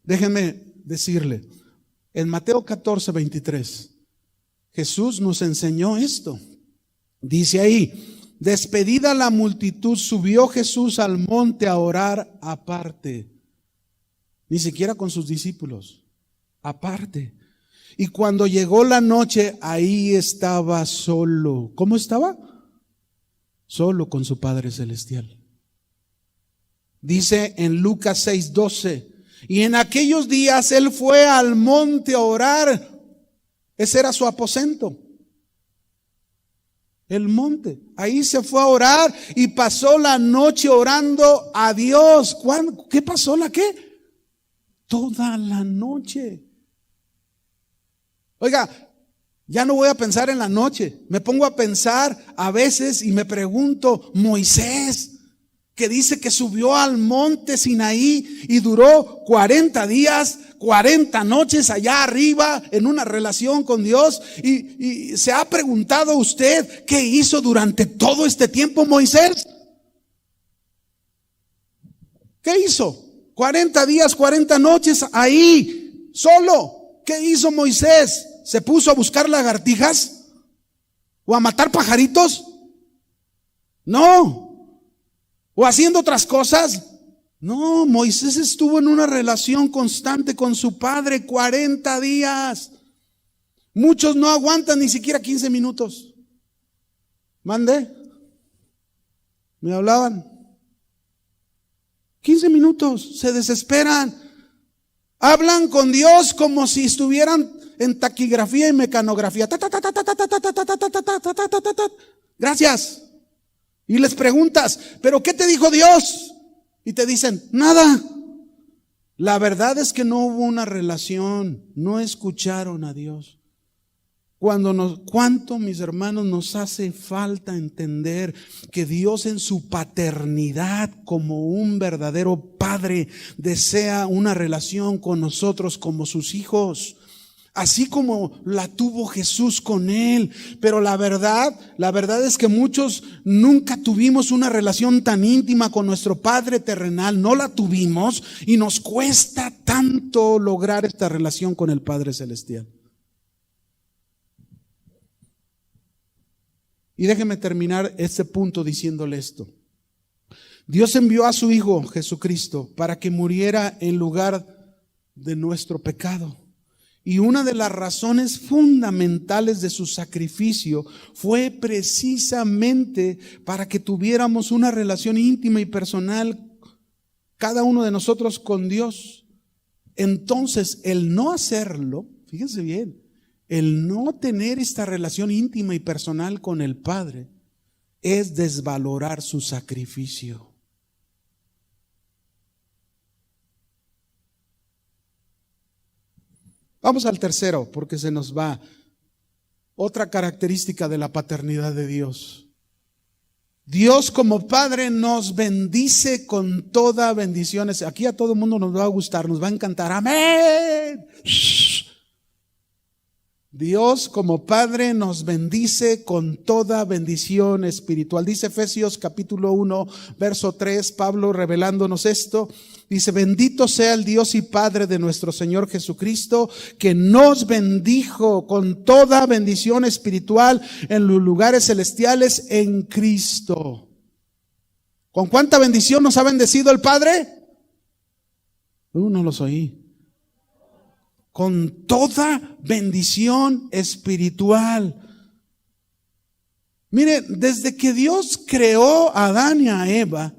Déjenme decirle, en Mateo 14:23, Jesús nos enseñó esto. Dice ahí, despedida la multitud, subió Jesús al monte a orar aparte. Ni siquiera con sus discípulos, aparte. Y cuando llegó la noche, ahí estaba solo. ¿Cómo estaba? Solo con su Padre Celestial. Dice en Lucas 6:12, y en aquellos días Él fue al monte a orar. Ese era su aposento, el monte. Ahí se fue a orar y pasó la noche orando a Dios. ¿Cuándo? ¿Qué pasó? ¿La qué? Toda la noche. Oiga, ya no voy a pensar en la noche, me pongo a pensar a veces y me pregunto, Moisés, que dice que subió al monte Sinaí y duró 40 días, 40 noches allá arriba en una relación con Dios, y se ha preguntado usted, ¿qué hizo durante todo este tiempo Moisés? ¿Qué hizo? 40 días, 40 noches ahí, solo. ¿Qué hizo Moisés? ¿Se puso a buscar lagartijas? ¿O a matar pajaritos? No. ¿O haciendo otras cosas? No, Moisés estuvo en una relación constante con su padre 40 días. Muchos no aguantan ni siquiera 15 minutos. ¿Mande? ¿Me hablaban? 15 minutos, se desesperan. Hablan con Dios como si estuvieran en taquigrafía y mecanografía. Gracias. Y les preguntas, ¿pero qué te dijo Dios? Y te dicen, nada. La verdad es que no hubo una relación, no escucharon a Dios. Cuánto, mis hermanos, nos hace falta entender que Dios en su paternidad como un verdadero padre desea una relación con nosotros como sus hijos, así como la tuvo Jesús con Él. Pero la verdad es que muchos nunca tuvimos una relación tan íntima con nuestro Padre terrenal, no la tuvimos, y nos cuesta tanto lograr esta relación con el Padre Celestial. Y déjeme terminar este punto diciéndole esto. Dios envió a su Hijo Jesucristo para que muriera en lugar de nuestro pecado. Y una de las razones fundamentales de su sacrificio fue precisamente para que tuviéramos una relación íntima y personal, cada uno de nosotros, con Dios. Entonces, el no hacerlo, fíjense bien, el no tener esta relación íntima y personal con el Padre es desvalorar su sacrificio. Vamos al tercero, porque se nos va. Otra característica de la paternidad de Dios. Dios como Padre nos bendice con toda bendición. Aquí a todo el mundo nos va a gustar, nos va a encantar. Amén. Dios como Padre nos bendice con toda bendición espiritual. Dice Efesios capítulo 1, verso 3, Pablo revelándonos esto. Dice, bendito sea el Dios y Padre de nuestro Señor Jesucristo, que nos bendijo con toda bendición espiritual en los lugares celestiales en Cristo. ¿Con cuánta bendición nos ha bendecido el Padre? No los oí. Con toda bendición espiritual. Mire, desde que Dios creó a Adán y a Eva,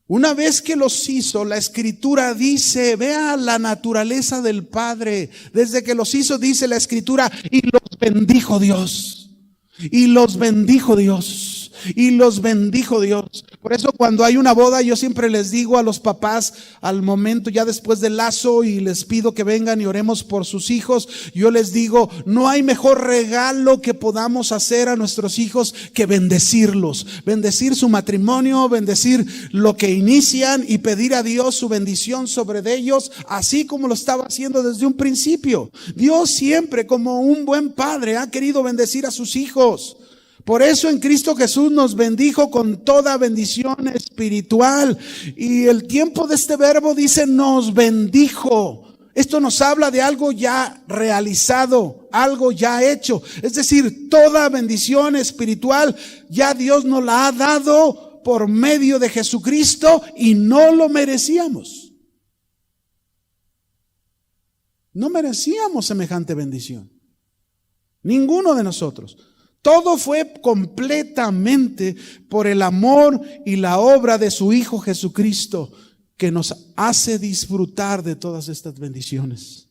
una vez que los hizo, la Escritura dice, vea la naturaleza del Padre. Desde que los hizo, dice la Escritura, y los bendijo Dios. Y los bendijo Dios. Y los bendijo Dios. Por eso cuando hay una boda, yo siempre les digo a los papás, al momento ya después del lazo, y les pido que vengan y oremos por sus hijos, yo les digo, no hay mejor regalo que podamos hacer a nuestros hijos que bendecirlos. Bendecir su matrimonio, bendecir lo que inician y pedir a Dios su bendición sobre ellos, así como lo estaba haciendo desde un principio. Dios siempre, como un buen padre, ha querido bendecir a sus hijos. Por eso en Cristo Jesús nos bendijo con toda bendición espiritual. Y el tiempo de este verbo dice nos bendijo. Esto nos habla de algo ya realizado, algo ya hecho. Es decir, toda bendición espiritual ya Dios nos la ha dado por medio de Jesucristo y no lo merecíamos. No merecíamos semejante bendición. Ninguno de nosotros. Todo fue completamente por el amor y la obra de su Hijo Jesucristo, que nos hace disfrutar de todas estas bendiciones.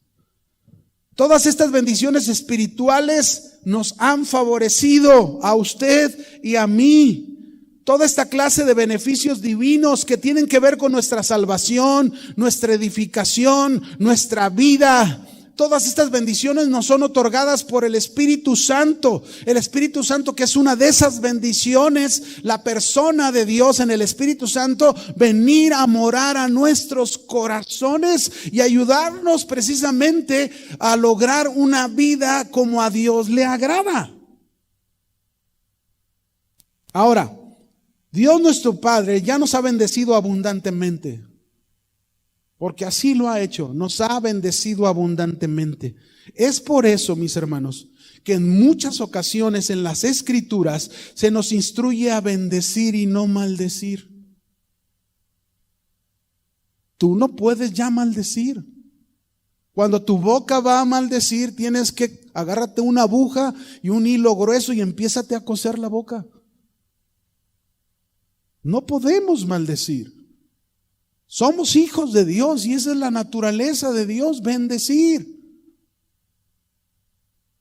Todas estas bendiciones espirituales nos han favorecido a usted y a mí. Toda esta clase de beneficios divinos que tienen que ver con nuestra salvación, nuestra edificación, nuestra vida. Todas estas bendiciones nos son otorgadas por el Espíritu Santo. El Espíritu Santo, que es una de esas bendiciones, la persona de Dios en el Espíritu Santo, venir a morar a nuestros corazones y ayudarnos precisamente a lograr una vida como a Dios le agrada. Ahora, Dios nuestro Padre ya nos ha bendecido abundantemente. Porque así lo ha hecho, nos ha bendecido abundantemente. Es por eso, mis hermanos, que en muchas ocasiones en las Escrituras se nos instruye a bendecir y no maldecir. Tú no puedes ya maldecir. Cuando tu boca va a maldecir, tienes que agárrate una aguja y un hilo grueso y empiézate a coser la boca. No podemos maldecir. Somos hijos de Dios y esa es la naturaleza de Dios, bendecir.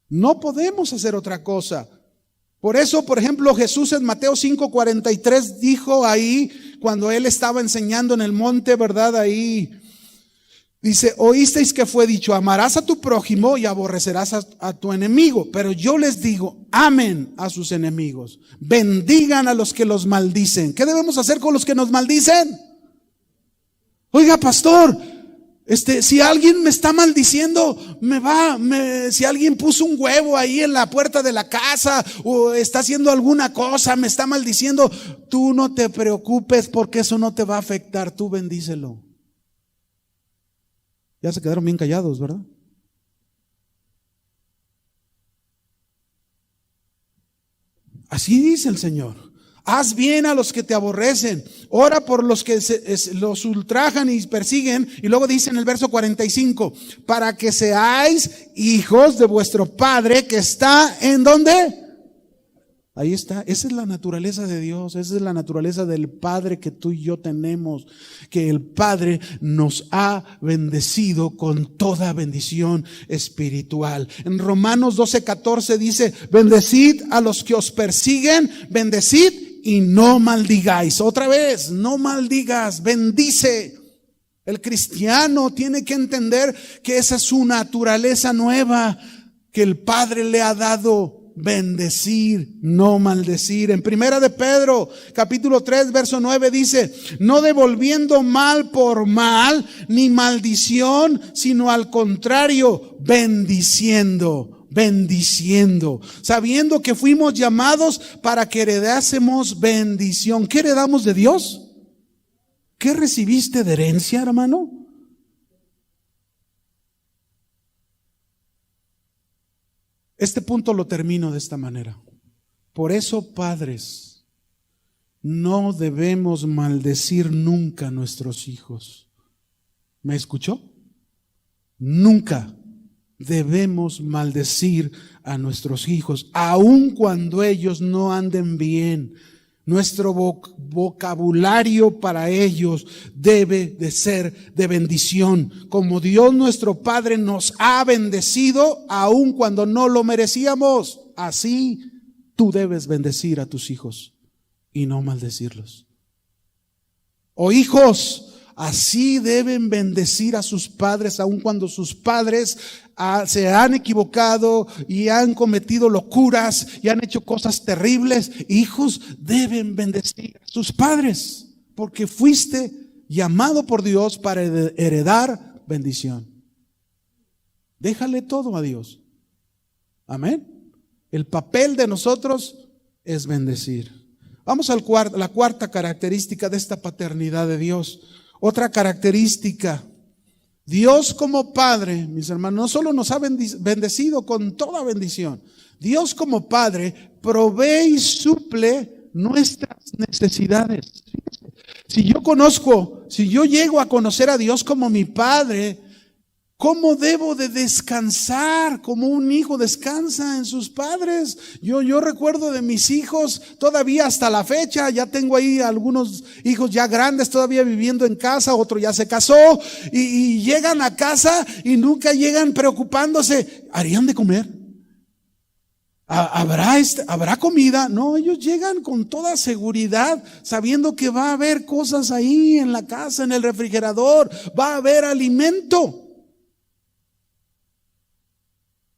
No podemos hacer otra cosa. Por eso, por ejemplo, Jesús en Mateo 5:43 dijo ahí, cuando Él estaba enseñando en el monte, ¿verdad? Ahí dice, oísteis que fue dicho, amarás a tu prójimo y aborrecerás a tu enemigo. Pero yo les digo, amen a sus enemigos, bendigan a los que los maldicen. ¿Qué debemos hacer con los que nos maldicen? Oiga, pastor, si alguien me está maldiciendo, si alguien puso un huevo ahí en la puerta de la casa o está haciendo alguna cosa, me está maldiciendo, tú no te preocupes porque eso no te va a afectar, tú bendícelo. Ya se quedaron bien callados, ¿verdad? Así dice el Señor. Haz bien a los que te aborrecen, ora por los que los ultrajan y persiguen. Y luego dice en el verso 45, para que seáis hijos de vuestro Padre que está ¿en dónde? Ahí está, esa es la naturaleza de Dios, esa es la naturaleza del Padre que tú y yo tenemos, que el Padre nos ha bendecido con toda bendición espiritual. En Romanos 12:14 dice, bendecid a los que os persiguen, bendecid y no maldigáis. Otra vez, no maldigas, bendice. El cristiano tiene que entender que esa es su naturaleza nueva que el Padre le ha dado. Bendecir, no maldecir. En Primera de Pedro, capítulo 3, verso 9 dice, no devolviendo mal por mal, ni maldición, sino al contrario, bendiciendo. bendiciendo, sabiendo que fuimos llamados para que heredásemos bendición. ¿Qué heredamos de Dios? ¿Qué recibiste de herencia, hermano? Este punto lo termino de esta manera. Por eso, padres, no debemos maldecir nunca a nuestros hijos. ¿Me escuchó? Nunca debemos maldecir a nuestros hijos, aun cuando ellos no anden bien. Nuestro vocabulario para ellos debe de ser de bendición, como Dios nuestro Padre nos ha bendecido, aun cuando no lo merecíamos. Así tú debes bendecir a tus hijos y no maldecirlos. Oh hijos, así deben bendecir a sus padres, aun cuando sus padres se han equivocado y han cometido locuras y han hecho cosas terribles. Hijos deben bendecir a sus padres, porque fuiste llamado por Dios para heredar bendición. Déjale todo a Dios. Amén. El papel de nosotros es bendecir. Vamos a la cuarta característica de esta paternidad de Dios. Otra característica: Dios como Padre, mis hermanos, no solo nos ha bendecido con toda bendición. Dios como Padre provee y suple nuestras necesidades. Si yo llego a conocer a Dios como mi Padre, ¿cómo debo de descansar? Como un hijo descansa en sus padres. Yo recuerdo de mis hijos todavía hasta la fecha. Ya tengo ahí algunos hijos ya grandes todavía viviendo en casa. Otro ya se casó y llegan a casa y nunca llegan preocupándose. ¿Harían de comer? ¿Habrá comida? No, ellos llegan con toda seguridad, sabiendo que va a haber cosas ahí en la casa, en el refrigerador. Va a haber alimento.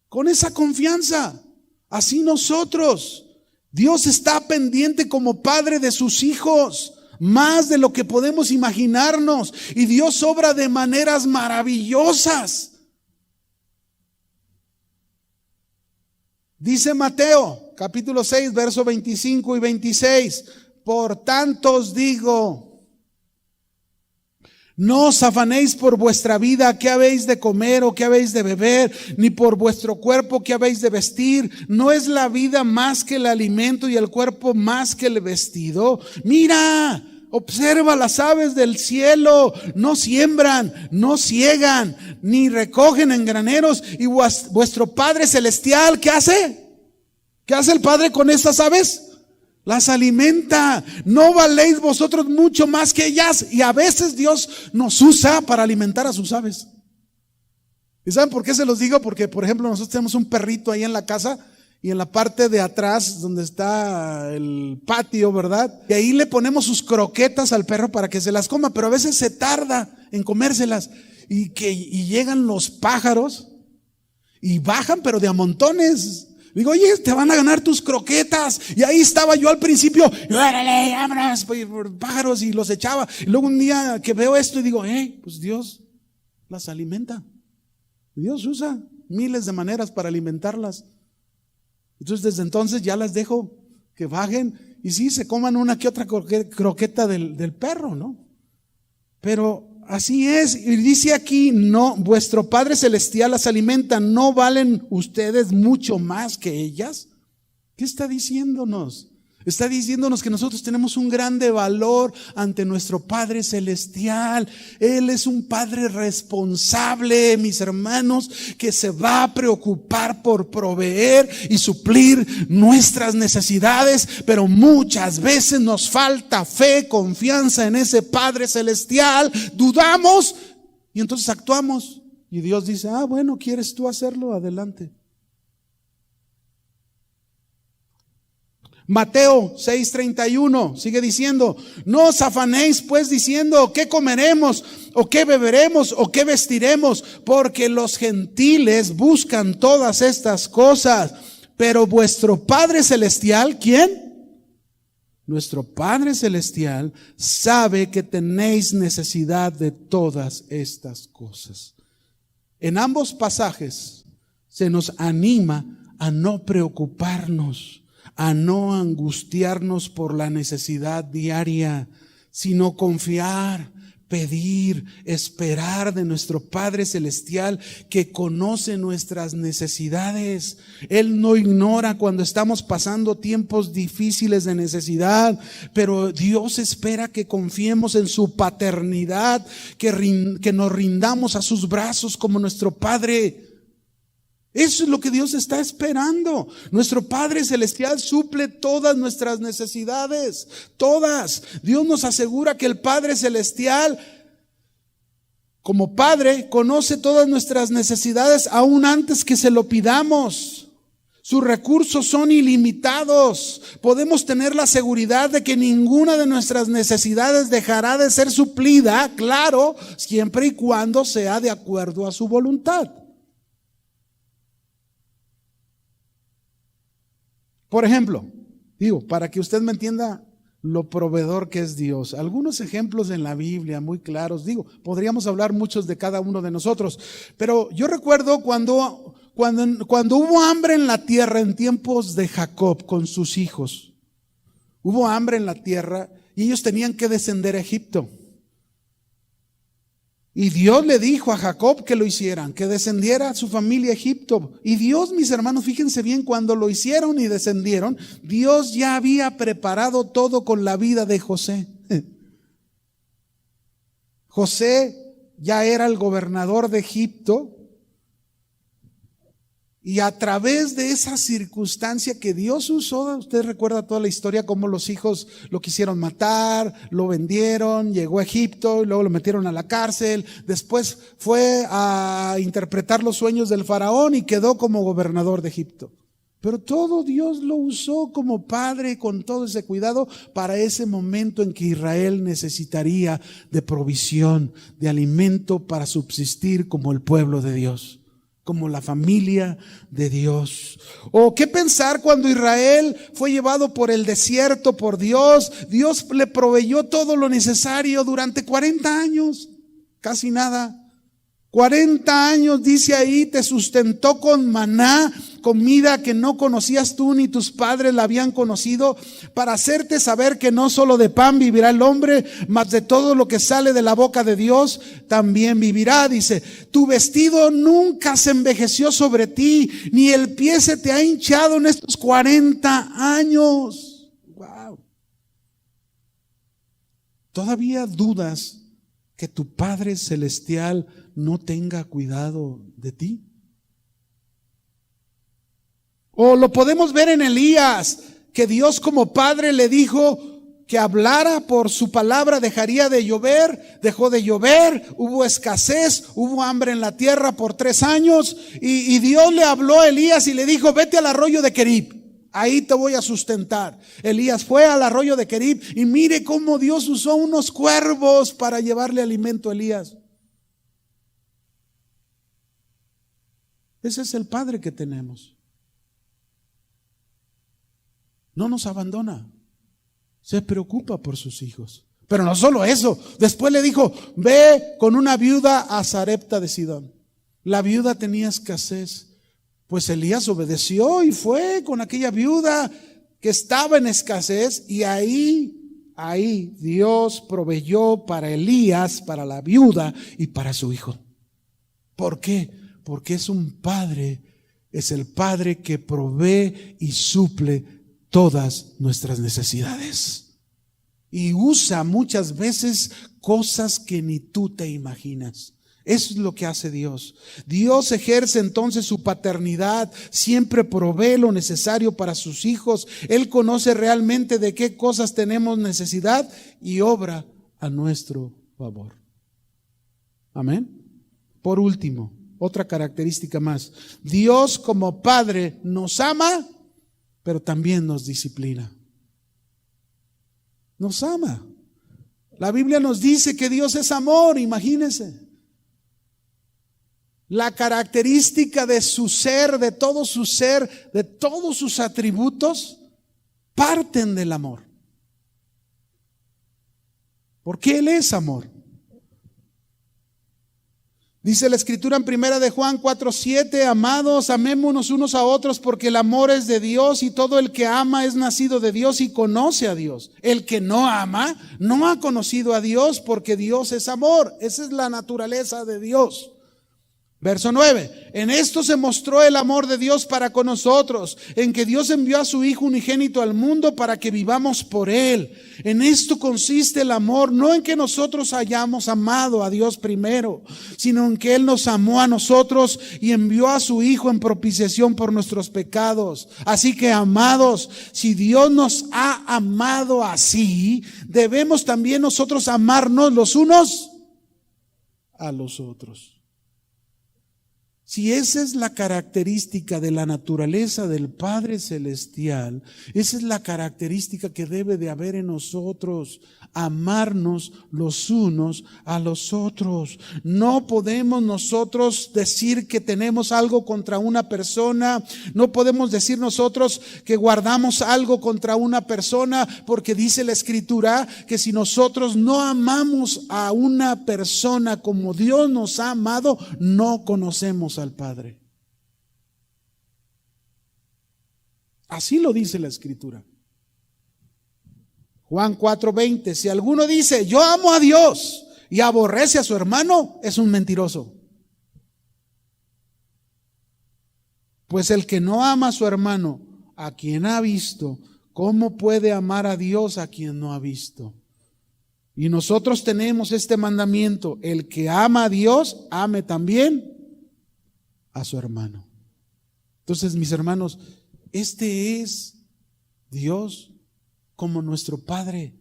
Con esa confianza, así nosotros, Dios está pendiente como Padre de sus hijos, más de lo que podemos imaginarnos, y Dios obra de maneras maravillosas. Dice Mateo, capítulo 6, verso 25 y 26, por tanto os digo, no os afanéis por vuestra vida, qué habéis de comer o qué habéis de beber, ni por vuestro cuerpo, qué habéis de vestir. ¿No es la vida más que el alimento y el cuerpo más que el vestido? Mira, observa las aves del cielo, no siembran, no siegan, ni recogen en graneros, y vuestro Padre Celestial, ¿qué hace? ¿Qué hace el Padre con estas aves? Las alimenta. ¿No valéis vosotros mucho más que ellas? Y a veces Dios nos usa para alimentar a sus aves. ¿Y saben por qué se los digo? Porque, por ejemplo, nosotros tenemos un perrito ahí en la casa, y en la parte de atrás donde está el patio, ¿verdad? Y ahí le ponemos sus croquetas al perro para que se las coma, pero a veces se tarda en comérselas y llegan los pájaros y bajan, pero de a montones. Digo, oye, te van a ganar tus croquetas. Y ahí estaba yo al principio, órale, vámonos, pájaros, y los echaba. Y luego un día que veo esto y digo, pues Dios las alimenta. Dios usa miles de maneras para alimentarlas. Entonces desde entonces ya las dejo que bajen y sí, se coman una que otra croqueta del perro, ¿no? Pero así es. Y dice aquí, no, vuestro Padre Celestial las alimenta, ¿no valen ustedes mucho más que ellas? ¿Qué está diciéndonos? Está diciéndonos que nosotros tenemos un grande valor ante nuestro Padre Celestial. Él es un Padre responsable, mis hermanos, que se va a preocupar por proveer y suplir nuestras necesidades, pero muchas veces nos falta fe, confianza en ese Padre Celestial, dudamos y entonces actuamos. Y Dios dice, bueno, ¿quieres tú hacerlo? Adelante. Mateo 6:31 sigue diciendo, no os afanéis pues diciendo qué comeremos o qué beberemos o qué vestiremos, porque los gentiles buscan todas estas cosas, pero vuestro Padre Celestial, ¿quién? Nuestro Padre Celestial sabe que tenéis necesidad de todas estas cosas. En ambos pasajes se nos anima a no preocuparnos, a no angustiarnos por la necesidad diaria, sino confiar, pedir, esperar de nuestro Padre Celestial que conoce nuestras necesidades. Él no ignora cuando estamos pasando tiempos difíciles de necesidad, pero Dios espera que confiemos en su paternidad, que nos rindamos a sus brazos como nuestro Padre. Eso es lo que Dios está esperando. Nuestro Padre Celestial suple todas nuestras necesidades, todas. Dios nos asegura que el Padre Celestial, como Padre, conoce todas nuestras necesidades aún antes que se lo pidamos. Sus recursos son ilimitados. Podemos tener la seguridad de que ninguna de nuestras necesidades dejará de ser suplida, claro, siempre y cuando sea de acuerdo a su voluntad. Por ejemplo, para que usted me entienda lo proveedor que es Dios. Algunos ejemplos en la Biblia muy claros. Podríamos hablar muchos de cada uno de nosotros. Pero yo recuerdo cuando hubo hambre en la tierra en tiempos de Jacob con sus hijos. Hubo hambre en la tierra y ellos tenían que descender a Egipto. Y Dios le dijo a Jacob que lo hicieran, que descendiera su familia a Egipto. Y Dios, mis hermanos, fíjense bien, cuando lo hicieron y descendieron, Dios ya había preparado todo con la vida de José. José ya era el gobernador de Egipto. Y a través de esa circunstancia que Dios usó, usted recuerda toda la historia, cómo los hijos lo quisieron matar, lo vendieron, llegó a Egipto y luego lo metieron a la cárcel. Después fue a interpretar los sueños del faraón y quedó como gobernador de Egipto. Pero todo Dios lo usó como padre con todo ese cuidado para ese momento en que Israel necesitaría de provisión, de alimento para subsistir como el pueblo de Dios, como la familia de Dios. ¿O qué pensar cuando Israel fue llevado por el desierto por Dios? Dios le proveyó todo lo necesario durante 40 años, casi nada. 40 años, dice ahí, te sustentó con maná, comida que no conocías tú ni tus padres la habían conocido, para hacerte saber que no solo de pan vivirá el hombre, mas de todo lo que sale de la boca de Dios también vivirá. Dice, tu vestido nunca se envejeció sobre ti, ni el pie se te ha hinchado en estos 40 años. Wow. ¿Todavía dudas que tu Padre Celestial no tenga cuidado de ti? O lo podemos ver en Elías, que Dios como Padre le dijo que hablara por su palabra, dejaría de llover, dejó de llover, hubo escasez, hubo hambre en la tierra por 3 años, y Dios le habló a Elías y le dijo, vete al arroyo de Querib, ahí te voy a sustentar. Elías fue al arroyo de Querib y mire cómo Dios usó unos cuervos para llevarle alimento a Elías. Ese es el Padre que tenemos. No nos abandona, se preocupa por sus hijos. Pero no solo eso, después le dijo, ve con una viuda a Sarepta de Sidón. La viuda tenía escasez. Pues Elías obedeció y fue con aquella viuda que estaba en escasez, y ahí Dios proveyó para Elías, para la viuda y para su hijo. ¿Por qué? Porque es un padre, es el Padre que provee y suple todas nuestras necesidades. Y usa muchas veces cosas que ni tú te imaginas. Eso es lo que hace Dios. Dios ejerce entonces su paternidad, siempre provee lo necesario para sus hijos. Él conoce realmente de qué cosas tenemos necesidad y obra a nuestro favor. Amén. Por último, otra característica más. Dios como Padre nos ama, pero también nos disciplina. Nos ama. La Biblia nos dice que Dios es amor, imagínense. La característica de su ser, de todo su ser, de todos sus atributos, parten del amor. Porque Él es amor. Dice la Escritura en 1 de Juan 4:7, amados, amémonos unos a otros porque el amor es de Dios y todo el que ama es nacido de Dios y conoce a Dios. El que no ama no ha conocido a Dios porque Dios es amor. Esa es la naturaleza de Dios. Verso 9, en esto se mostró el amor de Dios para con nosotros, en que Dios envió a su Hijo unigénito al mundo para que vivamos por Él. En esto consiste el amor, no en que nosotros hayamos amado a Dios primero, sino en que Él nos amó a nosotros y envió a su Hijo en propiciación por nuestros pecados. Así que, amados, si Dios nos ha amado así, debemos también nosotros amarnos los unos a los otros. Si esa es la característica de la naturaleza del Padre Celestial, esa es la característica que debe de haber en nosotros, amarnos los unos a los otros. No podemos nosotros decir que tenemos algo contra una persona, no podemos decir nosotros que guardamos algo contra una persona, porque dice la Escritura que si nosotros no amamos a una persona como Dios nos ha amado, no conocemos al Padre. Así lo dice la Escritura. Juan 4:20, si alguno dice yo amo a Dios y aborrece a su hermano, es un mentiroso. Pues el que no ama a su hermano, a quien ha visto, ¿cómo puede amar a Dios a quien no ha visto? Y nosotros tenemos este mandamiento: el que ama a Dios, ame también a su hermano. Entonces, mis hermanos, este es Dios como nuestro Padre.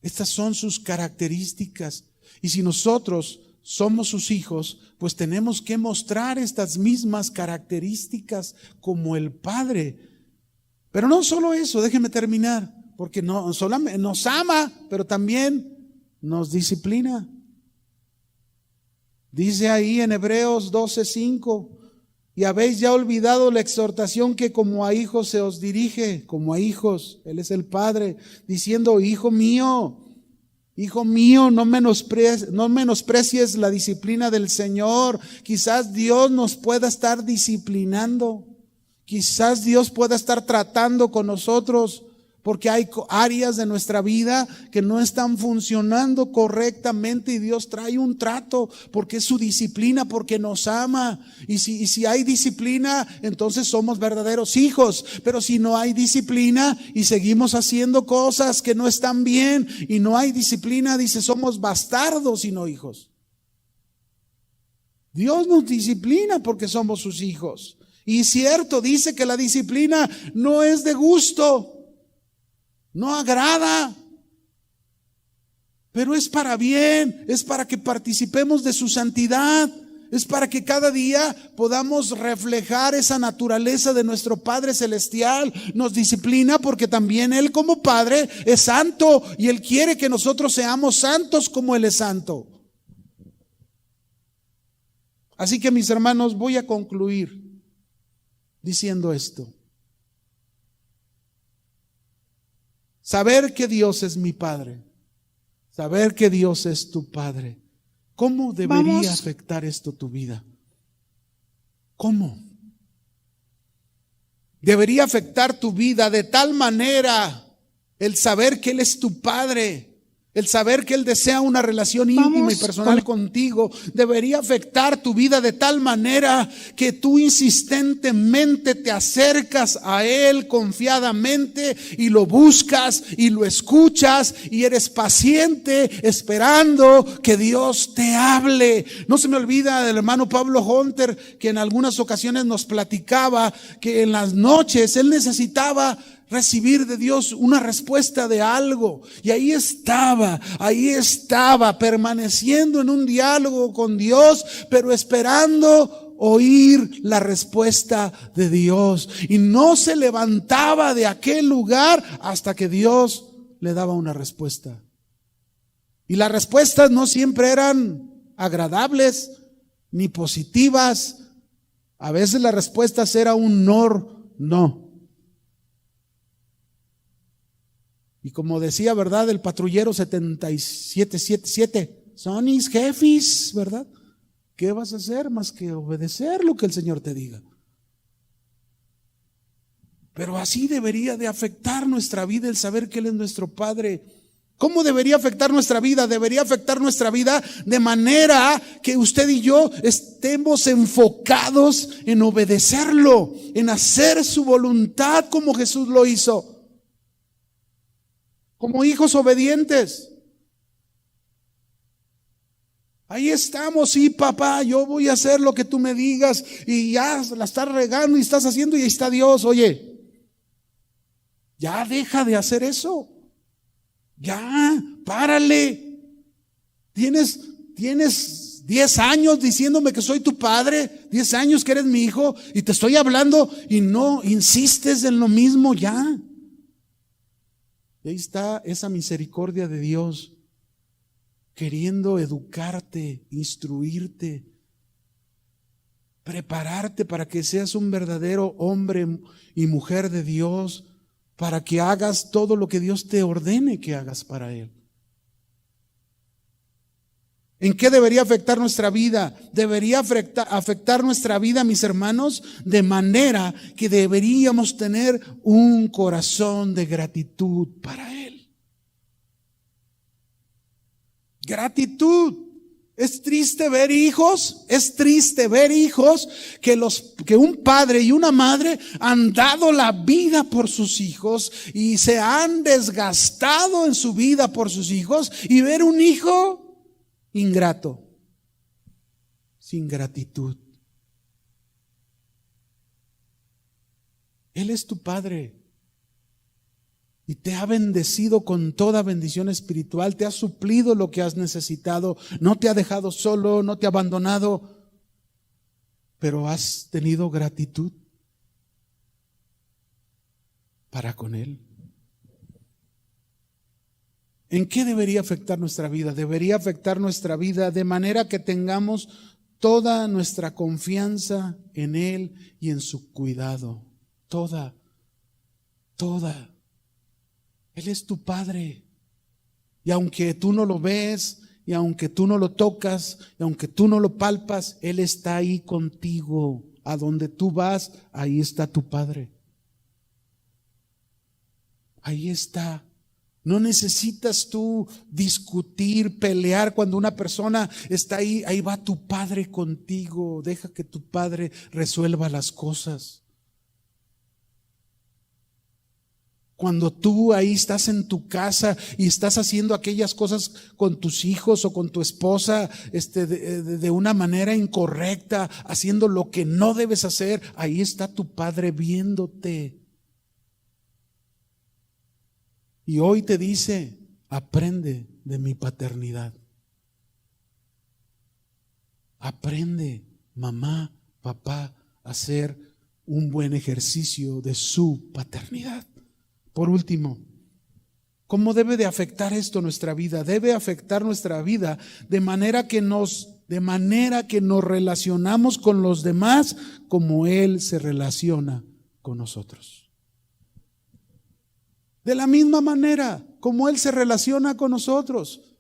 Estas son sus características. Y si nosotros somos sus hijos, pues tenemos que mostrar estas mismas características como el Padre. Pero no solo eso, déjeme terminar, porque no solamente nos ama, pero también nos disciplina. Dice ahí en Hebreos 12:5, y habéis ya olvidado la exhortación que como a hijos se os dirige, como a hijos, Él es el Padre, diciendo, hijo mío, no menosprecies la disciplina del Señor. Quizás Dios nos pueda estar disciplinando, quizás Dios pueda estar tratando con nosotros, porque hay áreas de nuestra vida que no están funcionando correctamente y Dios trae un trato porque es su disciplina, porque nos ama. Y si hay disciplina, entonces somos verdaderos hijos. Pero si no hay disciplina y seguimos haciendo cosas que no están bien y no hay disciplina, dice, somos bastardos y no hijos. Dios nos disciplina porque somos sus hijos. Y cierto, dice que la disciplina no es de gusto, no agrada, pero es para bien, es para que participemos de su santidad, es para que cada día podamos reflejar esa naturaleza de nuestro Padre Celestial. Nos disciplina porque también Él como Padre es santo y Él quiere que nosotros seamos santos como Él es santo. Así que, mis hermanos, voy a concluir diciendo esto. Saber que Dios es mi Padre, saber que Dios es tu Padre, ¿cómo debería afectar esto tu vida? ¿Cómo? Debería afectar tu vida de tal manera el saber que Él es tu Padre, el saber que Él desea una relación íntima y personal contigo, debería afectar tu vida de tal manera que tú insistentemente te acercas a Él confiadamente y lo buscas y lo escuchas y eres paciente esperando que Dios te hable. No se me olvida del hermano Pablo Hunter, que en algunas ocasiones nos platicaba que en las noches él necesitaba recibir de Dios una respuesta de algo, y ahí estaba permaneciendo en un diálogo con Dios, pero esperando oír la respuesta de Dios, y no se levantaba de aquel lugar hasta que Dios le daba una respuesta. Y las respuestas no siempre eran agradables ni positivas. A veces las respuestas eran un no. Y como decía, ¿verdad?, el patrullero 7777, son mis jefes, ¿verdad? ¿qué vas a hacer más que obedecer lo que el Señor te diga? Pero así debería de afectar nuestra vida el saber que Él es nuestro Padre. ¿Cómo debería afectar nuestra vida? Debería afectar nuestra vida de manera que usted y yo estemos enfocados en obedecerlo, en hacer su voluntad como Jesús lo hizo. Como hijos obedientes. Ahí estamos, sí, papá, yo voy a hacer lo que tú me digas, y ya la estás regando y estás haciendo, y ahí está Dios. Oye, ya deja de hacer eso. Ya, párale. Tienes 10 años diciéndome que soy tu padre, 10 años que eres mi hijo, y te estoy hablando y no insistes en lo mismo, ya. Y ahí está esa misericordia de Dios, queriendo educarte, instruirte, prepararte para que seas un verdadero hombre y mujer de Dios, para que hagas todo lo que Dios te ordene que hagas para Él. ¿En qué debería afectar nuestra vida? Debería afectar nuestra vida, mis hermanos, de manera que deberíamos tener un corazón de gratitud para Él. Gratitud. Es triste ver hijos que un padre y una madre han dado la vida por sus hijos y se han desgastado en su vida por sus hijos, y ver un hijo ingrato, sin gratitud. Él es tu Padre y te ha bendecido con toda bendición espiritual, te ha suplido lo que has necesitado, no te ha dejado solo, no te ha abandonado, pero has tenido gratitud para con Él. ¿En qué debería afectar nuestra vida? Debería afectar nuestra vida de manera que tengamos toda nuestra confianza en Él y en su cuidado. Toda. Él es tu Padre. Y aunque tú no lo ves, y aunque tú no lo tocas, y aunque tú no lo palpas, Él está ahí contigo. A donde tú vas, ahí está tu Padre. Ahí está. No necesitas tú discutir, pelear cuando una persona está ahí. Ahí va tu Padre contigo. Deja que tu Padre resuelva las cosas. Cuando tú ahí estás en tu casa y estás haciendo aquellas cosas con tus hijos o con tu esposa de una manera incorrecta, haciendo lo que no debes hacer, ahí está tu Padre viéndote. Y hoy te dice, aprende de mi paternidad. Aprende, mamá, papá, a hacer un buen ejercicio de su paternidad. Por último, ¿cómo debe de afectar esto nuestra vida? Debe afectar nuestra vida de manera que nos relacionamos con los demás como Él se relaciona con nosotros. De la misma manera como Él se relaciona con nosotros.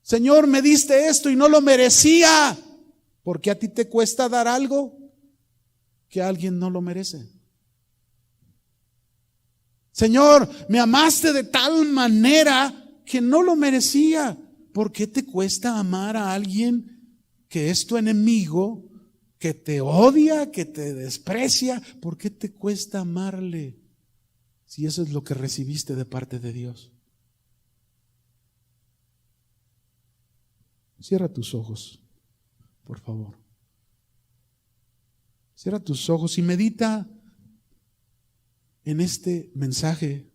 Señor, me diste esto y no lo merecía. ¿Por qué a ti te cuesta dar algo que alguien no lo merece? Señor, me amaste de tal manera que no lo merecía. ¿Por qué te cuesta amar a alguien que es tu enemigo, que te odia, que te desprecia? ¿Por qué te cuesta amarle? Si eso es lo que recibiste de parte de Dios. Cierra tus ojos, por favor. Cierra tus ojos y medita en este mensaje.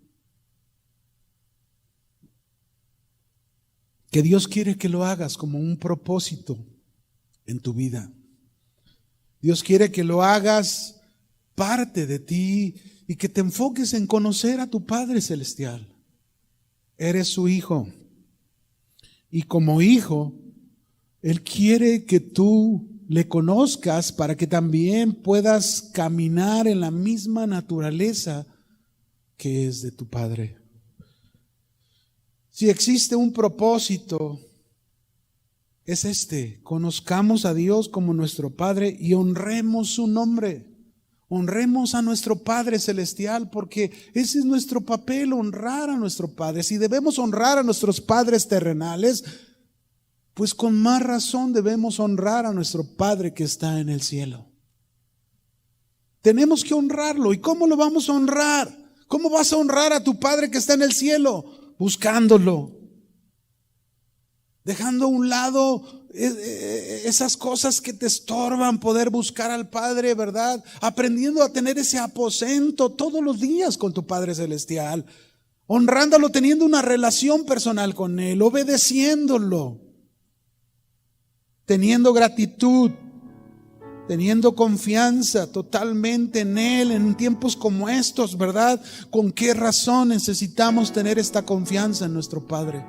Que Dios quiere que lo hagas como un propósito en tu vida. Dios quiere que lo hagas parte de ti y que te enfoques en conocer a tu Padre Celestial. Eres su hijo. Y como hijo, Él quiere que tú le conozcas para que también puedas caminar en la misma naturaleza que es de tu Padre. Si existe un propósito es conozcamos a Dios como nuestro Padre y honremos su nombre. Honremos a nuestro Padre Celestial, porque ese es nuestro papel, honrar a nuestro Padre. Si debemos honrar a nuestros padres terrenales, pues con más razón debemos honrar a nuestro Padre que está en el cielo. Tenemos que honrarlo. ¿Y cómo lo vamos a honrar? ¿Cómo vas a honrar a tu Padre que está en el cielo? Buscándolo, dejando a un lado esas cosas que te estorban poder buscar al Padre, ¿verdad? Aprendiendo a tener ese aposento todos los días con tu Padre Celestial, honrándolo, teniendo una relación personal con Él, obedeciéndolo, teniendo gratitud, teniendo confianza totalmente en Él en tiempos como estos, ¿verdad? ¿Con qué razón necesitamos tener esta confianza en nuestro Padre?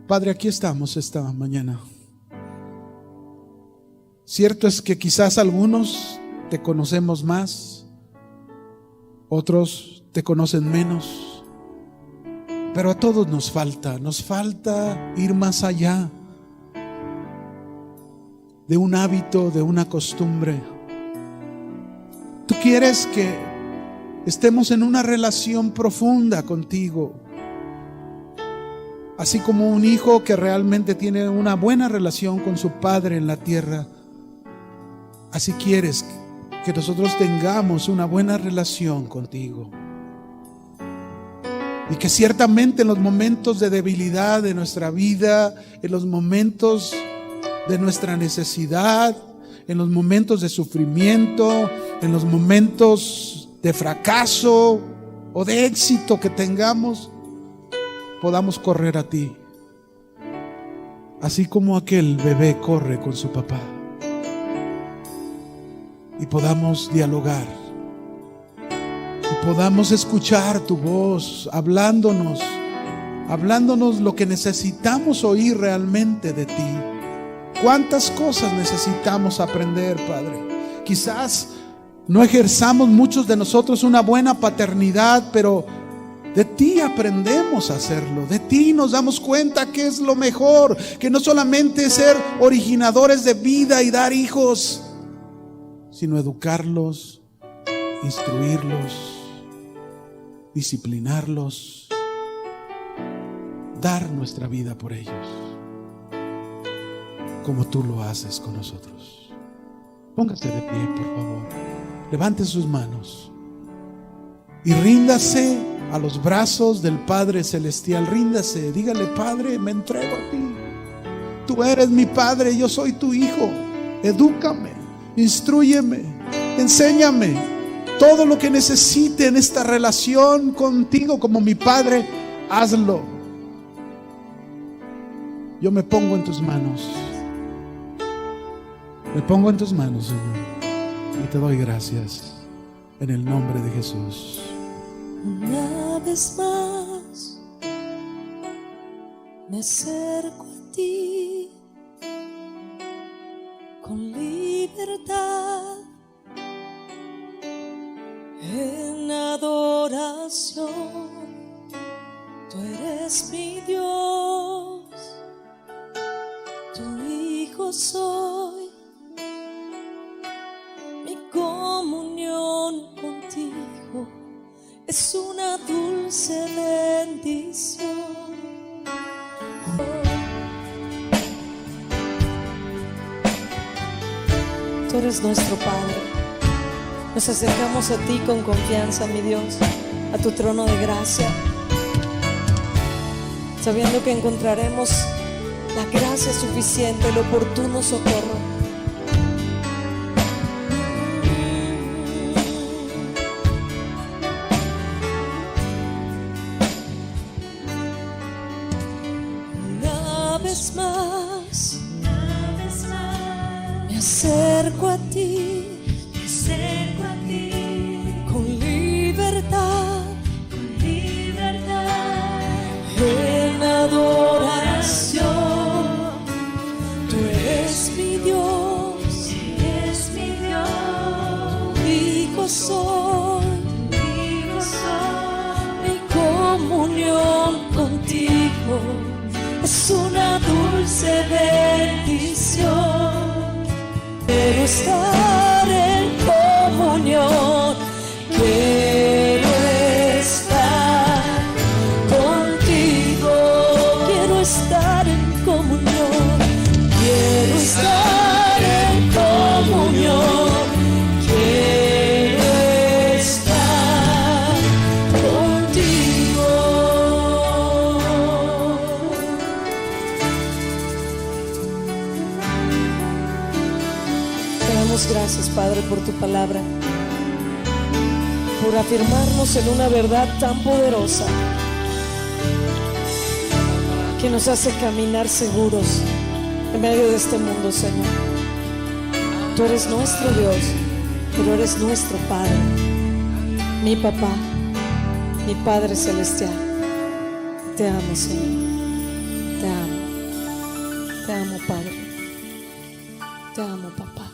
Padre, aquí estamos esta mañana. Cierto es que quizás algunos te conocemos más, otros te conocen menos, pero a todos nos falta ir más allá de un hábito, de una costumbre. Tú quieres que estemos en una relación profunda contigo. Así como un hijo que realmente tiene una buena relación con su padre en la tierra, así quieres que nosotros tengamos una buena relación contigo. Y que ciertamente en los momentos de debilidad de nuestra vida, en los momentos de nuestra necesidad, en los momentos de sufrimiento, en los momentos de fracaso o de éxito que tengamos, podamos correr a ti, así como aquel bebé corre con su papá, y podamos dialogar y podamos escuchar tu voz hablándonos lo que necesitamos oír realmente de ti. ¿Cuántas cosas necesitamos aprender, Padre? Quizás no ejerzamos muchos de nosotros una buena paternidad, pero de ti aprendemos a hacerlo. De ti nos damos cuenta que es lo mejor, que no solamente ser originadores de vida y dar hijos, sino educarlos, instruirlos, disciplinarlos, dar nuestra vida por ellos, como tú lo haces con nosotros. Póngase de pie, por favor. Levante sus manos y ríndase a los brazos del Padre Celestial. Ríndase, dígale: Padre, me entrego a ti. Tú eres mi Padre, yo soy tu hijo. Edúcame, instrúyeme, enséñame todo lo que necesite en esta relación contigo como mi Padre. Hazlo. Yo me pongo en tus manos. Me pongo en tus manos, Señor, y te doy gracias en el nombre de Jesús. Una vez más me acerco a ti con libertad, en adoración. Tú eres mi Dios, tu hijo soy, mi comunión contigo es una dulce bendición. Tú eres nuestro Padre. Nos acercamos a ti con confianza, mi Dios, a tu trono de gracia, sabiendo que encontraremos la gracia suficiente, el oportuno socorro. Una vez más, me acerco a ti, con libertad, en adoración. Tú eres mi Dios, tu hijo soy, mi comunión contigo es una dulce bendición. Quiero estar en comunión, quiero estar contigo, quiero estar en comunión, quiero estar en comunión, quiero estar contigo. Te damos gracias, Padre, por tu palabra, por afirmarnos en una verdad tan poderosa que nos hace caminar seguros en medio de este mundo, Señor. Tú eres nuestro Dios, pero eres nuestro Padre, mi papá, mi Padre celestial. Te amo, Señor. Te amo. Te amo, Padre. Te amo, papá.